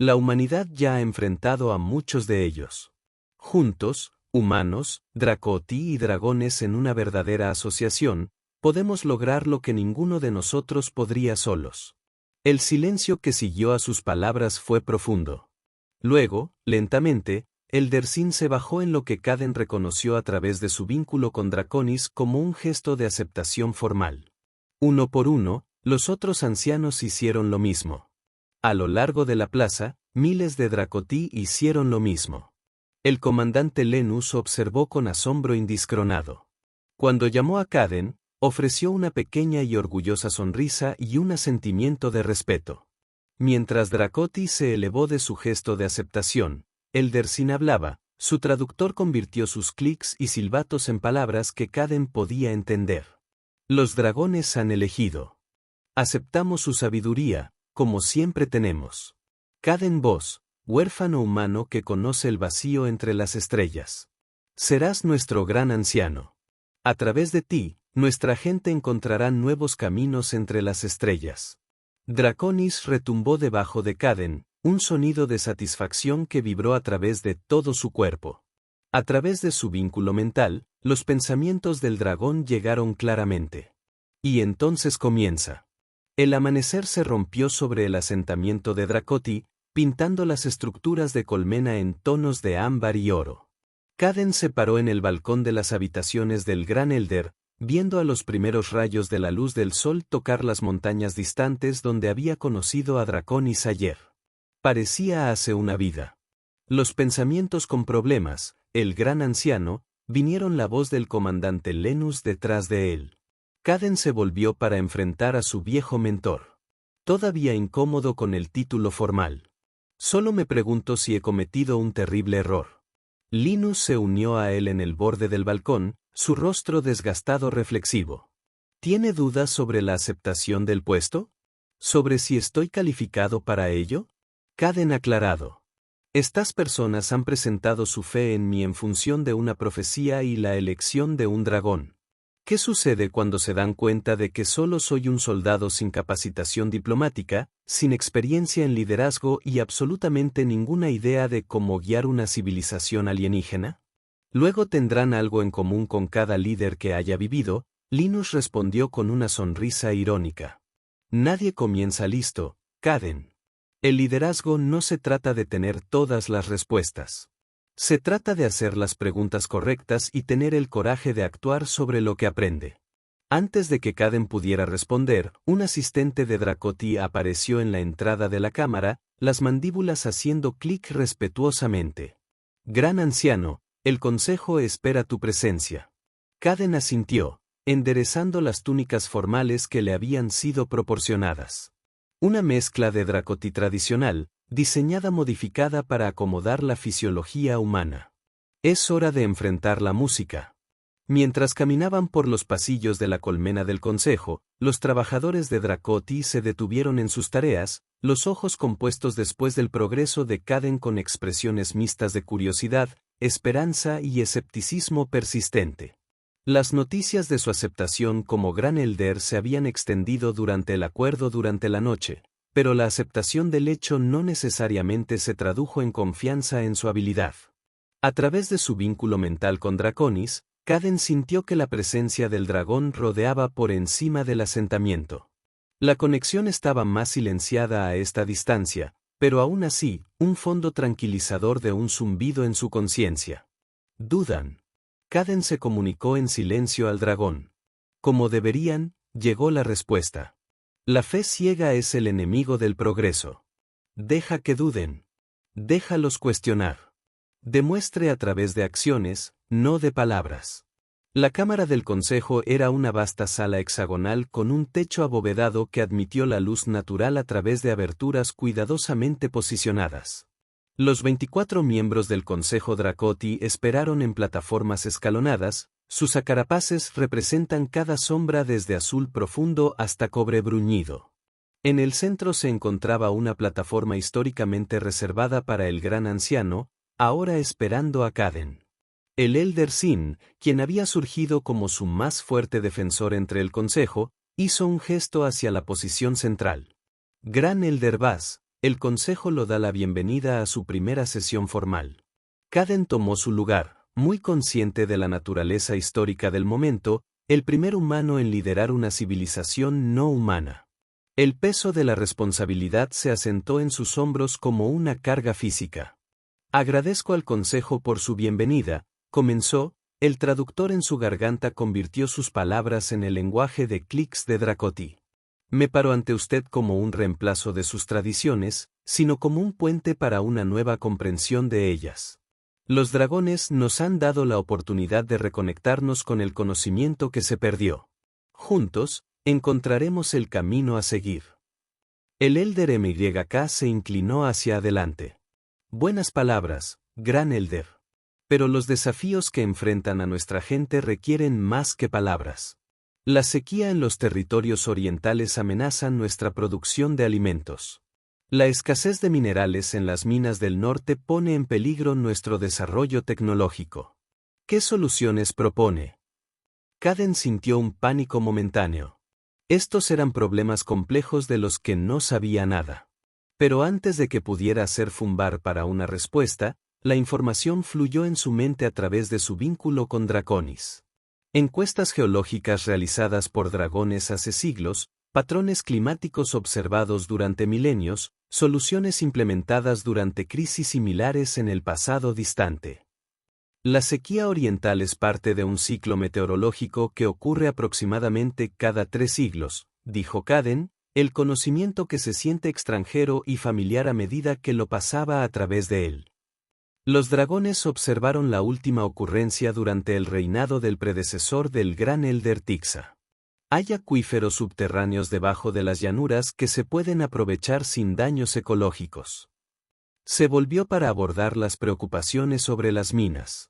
S1: La humanidad ya ha enfrentado a muchos de ellos. Juntos, humanos, Dracoti y dragones en una verdadera asociación, podemos lograr lo que ninguno de nosotros podría solos. El silencio que siguió a sus palabras fue profundo. Luego, lentamente, el Dersin se bajó en lo que Kaden reconoció a través de su vínculo con Draconis como un gesto de aceptación formal. Uno por uno, los otros ancianos hicieron lo mismo. A lo largo de la plaza, miles de Dracoti hicieron lo mismo. El comandante Lenus observó con asombro indiscronado. Cuando llamó a Kaden, ofreció una pequeña y orgullosa sonrisa y un asentimiento de respeto. Mientras Dracoti se elevó de su gesto de aceptación, el Dersin hablaba, su traductor convirtió sus clics y silbatos en palabras que Kaden podía entender. Los dragones han elegido. Aceptamos su sabiduría, como siempre tenemos. Kaden vos, huérfano humano que conoce el vacío entre las estrellas. Serás nuestro gran anciano. A través de ti, nuestra gente encontrará nuevos caminos entre las estrellas. Draconis retumbó debajo de Caden, un sonido de satisfacción que vibró a través de todo su cuerpo. A través de su vínculo mental, los pensamientos del dragón llegaron claramente. Y entonces comienza. El amanecer se rompió sobre el asentamiento de Dracoti, pintando las estructuras de colmena en tonos de ámbar y oro. Caden se paró en el balcón de las habitaciones del Gran Elder, viendo a los primeros rayos de la luz del sol tocar las montañas distantes donde había conocido a Draconis ayer. Parecía hace una vida. Los pensamientos con problemas, el gran anciano, vinieron la voz del comandante Lenus detrás de él. Caden se volvió para enfrentar a su viejo mentor. Todavía incómodo con el título formal. Solo me pregunto si he cometido un terrible error. Linus se unió a él en el borde del balcón, su rostro desgastado reflexivo. ¿Tiene dudas sobre la aceptación del puesto? ¿Sobre si estoy calificado para ello? Caden aclarado. Estas personas han presentado su fe en mí en función de una profecía y la elección de un dragón. ¿Qué sucede cuando se dan cuenta de que solo soy un soldado sin capacitación diplomática, sin experiencia en liderazgo y absolutamente ninguna idea de cómo guiar una civilización alienígena? Luego tendrán algo en común con cada líder que haya vivido, Linus respondió con una sonrisa irónica. Nadie comienza listo, Caden. El liderazgo no se trata de tener todas las respuestas. Se trata de hacer las preguntas correctas y tener el coraje de actuar sobre lo que aprende. Antes de que Caden pudiera responder, un asistente de Dracoti apareció en la entrada de la cámara, las mandíbulas haciendo clic respetuosamente. Gran anciano, el consejo espera tu presencia. Caden asintió, enderezando las túnicas formales que le habían sido proporcionadas. Una mezcla de Dracoti tradicional, diseñada modificada para acomodar la fisiología humana. Es hora de enfrentar la música. Mientras caminaban por los pasillos de la colmena del consejo, los trabajadores de Dracoti se detuvieron en sus tareas, los ojos compuestos después del progreso de Caden con expresiones mixtas de curiosidad, esperanza y escepticismo persistente. Las noticias de su aceptación como Gran Elder se habían extendido durante el acuerdo durante la noche, pero la aceptación del hecho no necesariamente se tradujo en confianza en su habilidad. A través de su vínculo mental con Draconis, Caden sintió que la presencia del dragón rodeaba por encima del asentamiento. La conexión estaba más silenciada a esta distancia, pero aún así, un fondo tranquilizador de un zumbido en su conciencia. ¿Dudan? Caden se comunicó en silencio al dragón. Como deberían, llegó la respuesta. La fe ciega es el enemigo del progreso. Deja que duden. Déjalos cuestionar. Demuestre a través de acciones, no de palabras. La cámara del consejo era una vasta sala hexagonal con un techo abovedado que admitió la luz natural a través de aberturas cuidadosamente posicionadas. Los 24 miembros del Consejo Dracoti esperaron en plataformas escalonadas, sus acarapaces representan cada sombra desde azul profundo hasta cobre bruñido. En el centro se encontraba una plataforma históricamente reservada para el gran anciano, ahora esperando a Caden. El Elder Sin, quien había surgido como su más fuerte defensor entre el Consejo, hizo un gesto hacia la posición central. Gran Elder Vaz, el Consejo lo da la bienvenida a su primera sesión formal. Caden tomó su lugar, muy consciente de la naturaleza histórica del momento, el primer humano en liderar una civilización no humana. El peso de la responsabilidad se asentó en sus hombros como una carga física. Agradezco al Consejo por su bienvenida, comenzó, el traductor en su garganta convirtió sus palabras en el lenguaje de clics de Dracoti. Me paro ante usted como un reemplazo de sus tradiciones, sino como un puente para una nueva comprensión de ellas. Los dragones nos han dado la oportunidad de reconectarnos con el conocimiento que se perdió. Juntos, encontraremos el camino a seguir. El Elder MYK se inclinó hacia adelante. Buenas palabras, Gran Elder. Pero los desafíos que enfrentan a nuestra gente requieren más que palabras. La sequía en los territorios orientales amenaza nuestra producción de alimentos. La escasez de minerales en las minas del norte pone en peligro nuestro desarrollo tecnológico. ¿Qué soluciones propone? Caden sintió un pánico momentáneo. Estos eran problemas complejos de los que no sabía nada. Pero antes de que pudiera hacer Fumbar para una respuesta, la información fluyó en su mente a través de su vínculo con Draconis. Encuestas geológicas realizadas por dragones hace siglos, patrones climáticos observados durante milenios, soluciones implementadas durante crisis similares en el pasado distante. La sequía oriental es parte de un ciclo meteorológico que ocurre aproximadamente cada 3 siglos, dijo Caden, el conocimiento que se siente extranjero y familiar a medida que lo pasaba a través de él. Los dragones observaron la última ocurrencia durante el reinado del predecesor del gran Elder Tixa. Hay acuíferos subterráneos debajo de las llanuras que se pueden aprovechar sin daños ecológicos. Se volvió para abordar las preocupaciones sobre las minas.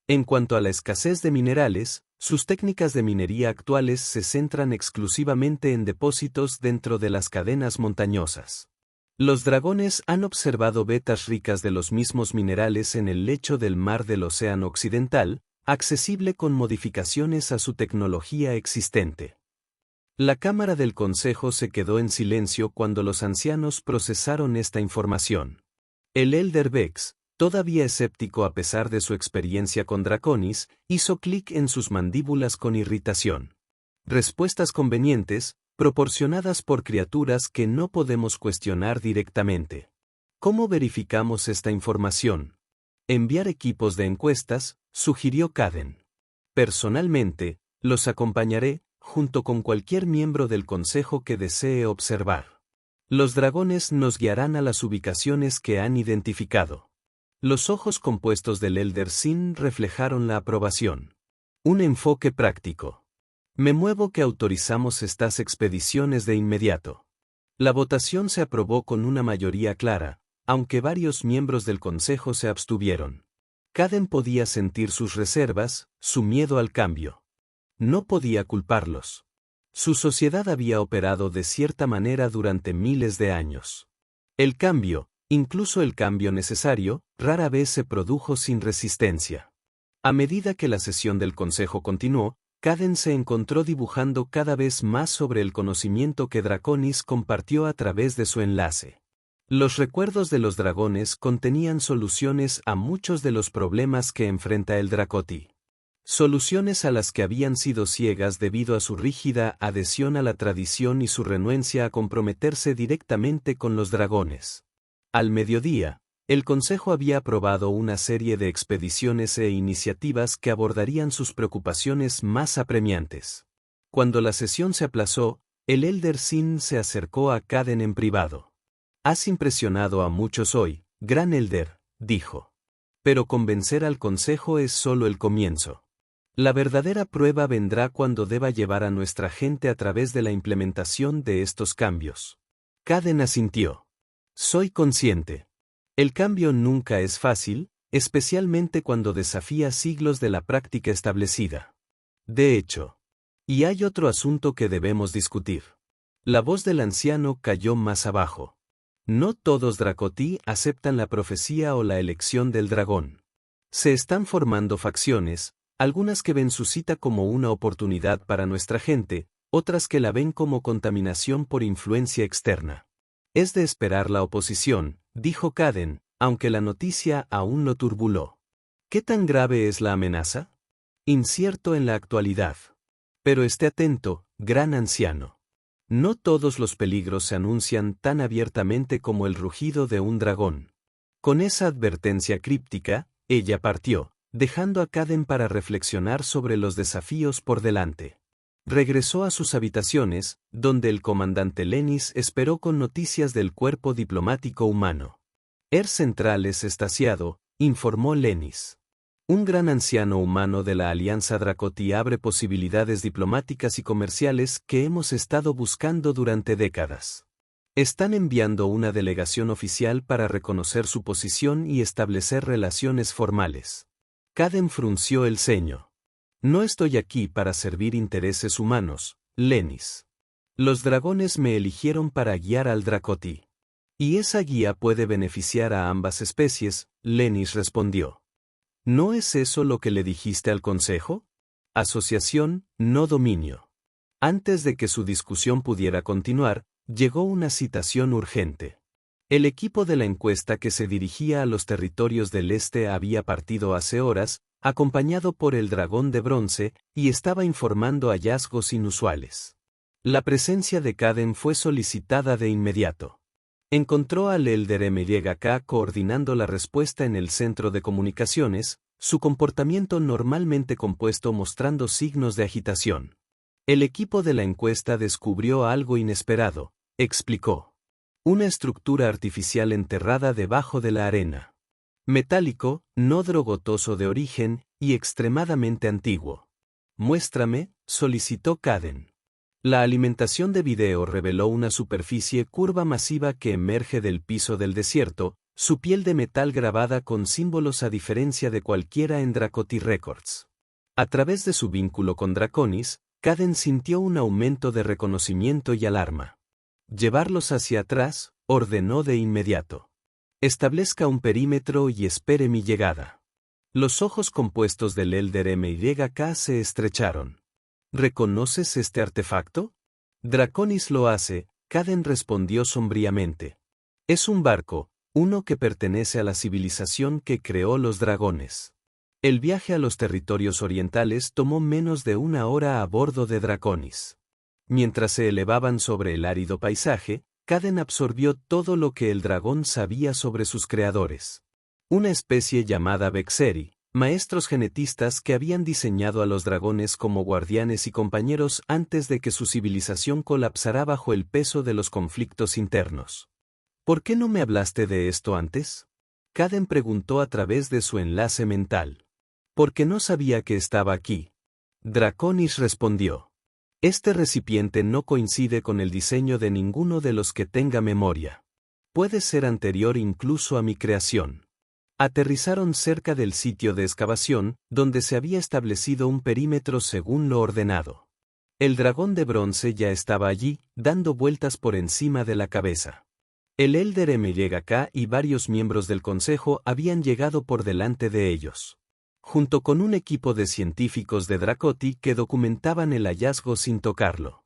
S1: En cuanto a la escasez de minerales, sus técnicas de minería actuales se centran exclusivamente en depósitos dentro de las cadenas montañosas. Los dragones han observado vetas ricas de los mismos minerales en el lecho del mar del Océano Occidental, accesible con modificaciones a su tecnología existente. La Cámara del Consejo se quedó en silencio cuando los ancianos procesaron esta información. El Elder Vex, todavía escéptico a pesar de su experiencia con Draconis, hizo clic en sus mandíbulas con irritación. Respuestas convenientes, proporcionadas por criaturas que no podemos cuestionar directamente. ¿Cómo verificamos esta información? Enviar equipos de encuestas, sugirió Caden. Personalmente, los acompañaré, junto con cualquier miembro del Consejo que desee observar. Los dragones nos guiarán a las ubicaciones que han identificado. Los ojos compuestos del Elder Sin reflejaron la aprobación. Un enfoque práctico. Me muevo que autorizamos estas expediciones de inmediato. La votación se aprobó con una mayoría clara, aunque varios miembros del Consejo se abstuvieron. Caden podía sentir sus reservas, su miedo al cambio. No podía culparlos. Su sociedad había operado de cierta manera durante miles de años. El cambio, incluso el cambio necesario, rara vez se produjo sin resistencia. A medida que la sesión del Consejo continuó, Caden se encontró dibujando cada vez más sobre el conocimiento que Draconis compartió a través de su enlace. Los recuerdos de los dragones contenían soluciones a muchos de los problemas que enfrenta el Dracoti. Soluciones a las que habían sido ciegas debido a su rígida adhesión a la tradición y su renuencia a comprometerse directamente con los dragones. Al mediodía, el Consejo había aprobado una serie de expediciones e iniciativas que abordarían sus preocupaciones más apremiantes. Cuando la sesión se aplazó, el Elder Sin se acercó a Caden en privado. Has impresionado a muchos hoy, Gran Elder, dijo. Pero convencer al Consejo es solo el comienzo. La verdadera prueba vendrá cuando deba llevar a nuestra gente a través de la implementación de estos cambios. Caden asintió. Soy consciente. El cambio nunca es fácil, especialmente cuando desafía siglos de la práctica establecida. De hecho. Y hay otro asunto que debemos discutir. La voz del anciano cayó más abajo. No todos Dracoti aceptan la profecía o la elección del dragón. Se están formando facciones, algunas que ven su cita como una oportunidad para nuestra gente, otras que la ven como contaminación por influencia externa. Es de esperar la oposición, dijo Caden, aunque la noticia aún lo turbuló. ¿Qué tan grave es la amenaza? Incierto en la actualidad. Pero esté atento, gran anciano. No todos los peligros se anuncian tan abiertamente como el rugido de un dragón. Con esa advertencia críptica, ella partió, dejando a Caden para reflexionar sobre los desafíos por delante. Regresó a sus habitaciones, donde el comandante Lenis esperó con noticias del cuerpo diplomático humano. Central es estasiado, informó Lenis. Un gran anciano humano de la Alianza Dracoti abre posibilidades diplomáticas y comerciales que hemos estado buscando durante décadas. Están enviando una delegación oficial para reconocer su posición y establecer relaciones formales. Caden frunció el ceño. No estoy aquí para servir intereses humanos, Lenis. Los dragones me eligieron para guiar al Dracoti. Y esa guía puede beneficiar a ambas especies, Lenis respondió. ¿No es eso lo que le dijiste al consejo? Asociación, no dominio. Antes de que su discusión pudiera continuar, llegó una citación urgente. El equipo de la encuesta que se dirigía a los territorios del este había partido hace horas, acompañado por el dragón de bronce, y estaba informando hallazgos inusuales. La presencia de Caden fue solicitada de inmediato. Encontró al Elder MYK coordinando la respuesta en el centro de comunicaciones, su comportamiento normalmente compuesto mostrando signos de agitación. El equipo de la encuesta descubrió algo inesperado, explicó. Una estructura artificial enterrada debajo de la arena. Metálico, no drogotoso de origen, y extremadamente antiguo. Muéstrame, solicitó Caden. La alimentación de video reveló una superficie curva masiva que emerge del piso del desierto, su piel de metal grabada con símbolos a diferencia de cualquiera en Dracoti Records. A través de su vínculo con Draconis, Caden sintió un aumento de reconocimiento y alarma. Llevarlos hacia atrás, ordenó de inmediato. Establezca un perímetro y espere mi llegada. Los ojos compuestos del Elder MYK se estrecharon. ¿Reconoces este artefacto? Draconis lo hace, Caden respondió sombríamente. Es un barco, uno que pertenece a la civilización que creó los dragones. El viaje a los territorios orientales tomó menos de una hora a bordo de Draconis. Mientras se elevaban sobre el árido paisaje, Caden absorbió todo lo que el dragón sabía sobre sus creadores. Una especie llamada Vexeri, maestros genetistas que habían diseñado a los dragones como guardianes y compañeros antes de que su civilización colapsara bajo el peso de los conflictos internos. ¿Por qué no me hablaste de esto antes? Caden preguntó a través de su enlace mental. Porque no sabía que estaba aquí. Draconis respondió. Este recipiente no coincide con el diseño de ninguno de los que tenga memoria. Puede ser anterior incluso a mi creación. Aterrizaron cerca del sitio de excavación, donde se había establecido un perímetro según lo ordenado. El dragón de bronce ya estaba allí, dando vueltas por encima de la cabeza. El Elder MYK y varios miembros del consejo habían llegado por delante de ellos. Junto con un equipo de científicos de Dracoti que documentaban el hallazgo sin tocarlo.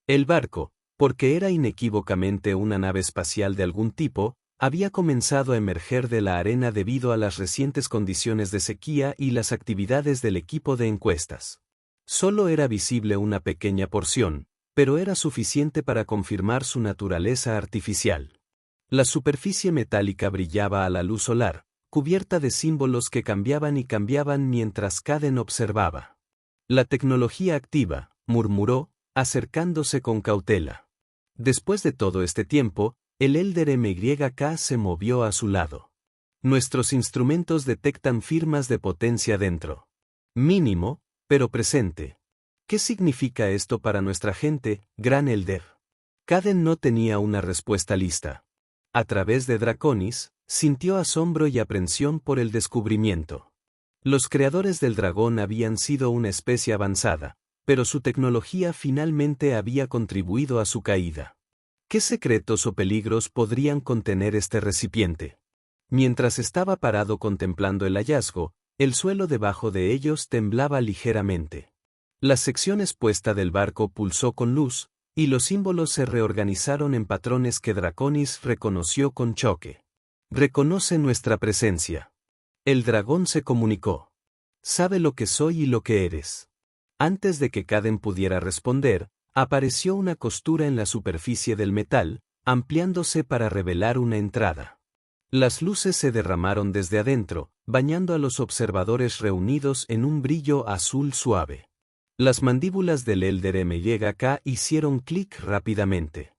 S1: El barco, porque era inequívocamente una nave espacial de algún tipo, había comenzado a emerger de la arena debido a las recientes condiciones de sequía y las actividades del equipo de encuestas. Solo era visible una pequeña porción, pero era suficiente para confirmar su naturaleza artificial. La superficie metálica brillaba a la luz solar, cubierta de símbolos que cambiaban y cambiaban mientras Caden observaba. La tecnología activa, murmuró, acercándose con cautela. Después de todo este tiempo, el Elder MYK se movió a su lado. Nuestros instrumentos detectan firmas de potencia dentro. Mínimo, pero presente. ¿Qué significa esto para nuestra gente, Gran Elder? Caden no tenía una respuesta lista. A través de Draconis, sintió asombro y aprensión por el descubrimiento. Los creadores del dragón habían sido una especie avanzada, pero su tecnología finalmente había contribuido a su caída. ¿Qué secretos o peligros podrían contener este recipiente? Mientras estaba parado contemplando el hallazgo, el suelo debajo de ellos temblaba ligeramente. La sección expuesta del barco pulsó con luz, y los símbolos se reorganizaron en patrones que Draconis reconoció con choque. Reconoce nuestra presencia. El dragón se comunicó. Sabe lo que soy y lo que eres. Antes de que Caden pudiera responder, apareció una costura en la superficie del metal, ampliándose para revelar una entrada. Las luces se derramaron desde adentro, bañando a los observadores reunidos en un brillo azul suave. Las mandíbulas del Elder MYK hicieron clic rápidamente.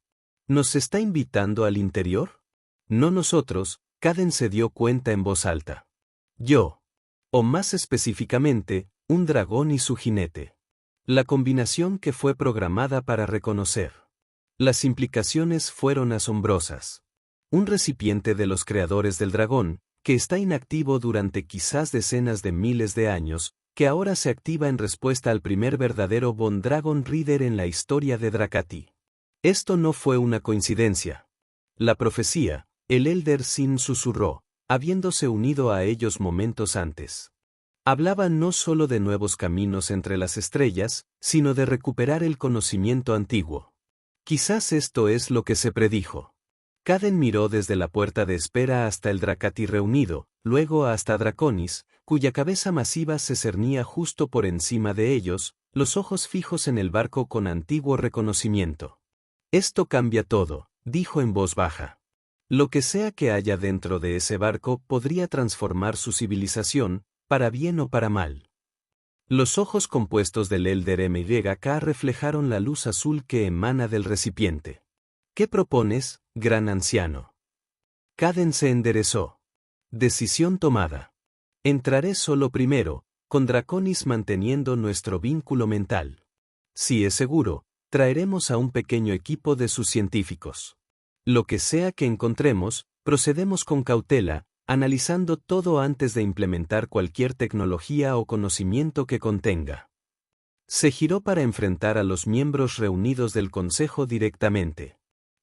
S1: ¿Nos está invitando al interior? No nosotros, Caden se dio cuenta en voz alta. Yo. O más específicamente, un dragón y su jinete. La combinación que fue programada para reconocer. Las implicaciones fueron asombrosas. Un recipiente de los creadores del dragón, que está inactivo durante quizás decenas de miles de años, que ahora se activa en respuesta al primer verdadero Bone Dragon Rider en la historia de Dracati. Esto no fue una coincidencia. La profecía, el Elder Sin susurró, habiéndose unido a ellos momentos antes. Hablaba no solo de nuevos caminos entre las estrellas, sino de recuperar el conocimiento antiguo. Quizás esto es lo que se predijo. Caden miró desde la puerta de espera hasta el Dracati reunido, luego hasta Draconis, cuya cabeza masiva se cernía justo por encima de ellos, los ojos fijos en el barco con antiguo reconocimiento. «Esto cambia todo», dijo en voz baja. «Lo que sea que haya dentro de ese barco podría transformar su civilización, para bien o para mal». Los ojos compuestos del Elder MYK reflejaron la luz azul que emana del recipiente. «¿Qué propones, gran anciano?» Caden se enderezó. «Decisión tomada. Entraré solo primero, con Draconis manteniendo nuestro vínculo mental. Si es seguro, traeremos a un pequeño equipo de sus científicos. Lo que sea que encontremos, procedemos con cautela, analizando todo antes de implementar cualquier tecnología o conocimiento que contenga». Se giró para enfrentar a los miembros reunidos del Consejo directamente.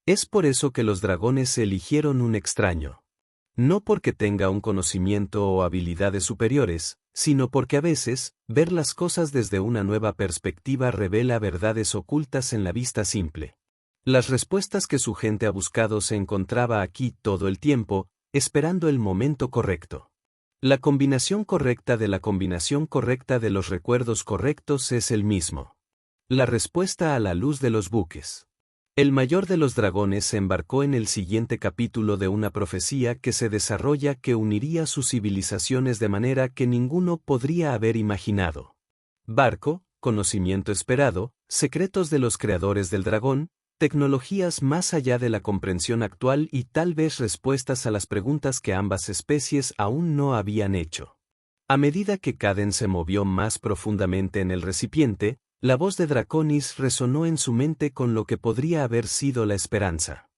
S1: Es por eso que los dragones eligieron un extraño. No porque tenga un conocimiento o habilidades superiores, sino porque a veces, ver las cosas desde una nueva perspectiva revela verdades ocultas en la vista simple. Las respuestas que su gente ha buscado se encontraba aquí todo el tiempo, esperando el momento correcto. La combinación correcta de la combinación correcta de los recuerdos correctos es el mismo. La respuesta a la luz de los buques. El mayor de los dragones se embarcó en el siguiente capítulo de una profecía que se desarrolla que uniría sus civilizaciones de manera que ninguno podría haber imaginado. Barco, conocimiento esperado, secretos de los creadores del dragón, tecnologías más allá de la comprensión actual y tal vez respuestas a las preguntas que ambas especies aún no habían hecho. A medida que Caden se movió más profundamente en el recipiente, la voz de Draconis resonó en su mente con lo que podría haber sido la esperanza.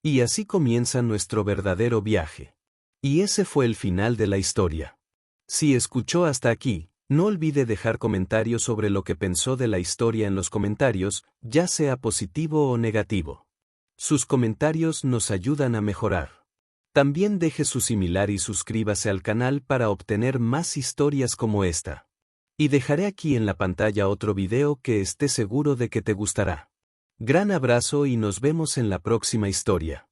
S1: Y así comienza nuestro verdadero viaje. Y ese fue el final de la historia. Si escuchó hasta aquí, no olvide dejar comentarios sobre lo que pensó de la historia en los comentarios, ya sea positivo o negativo. Sus comentarios nos ayudan a mejorar. También deje su similar y suscríbase al canal para obtener más historias como esta. Y dejaré aquí en la pantalla otro video que esté seguro de que te gustará. Gran abrazo y nos vemos en la próxima historia.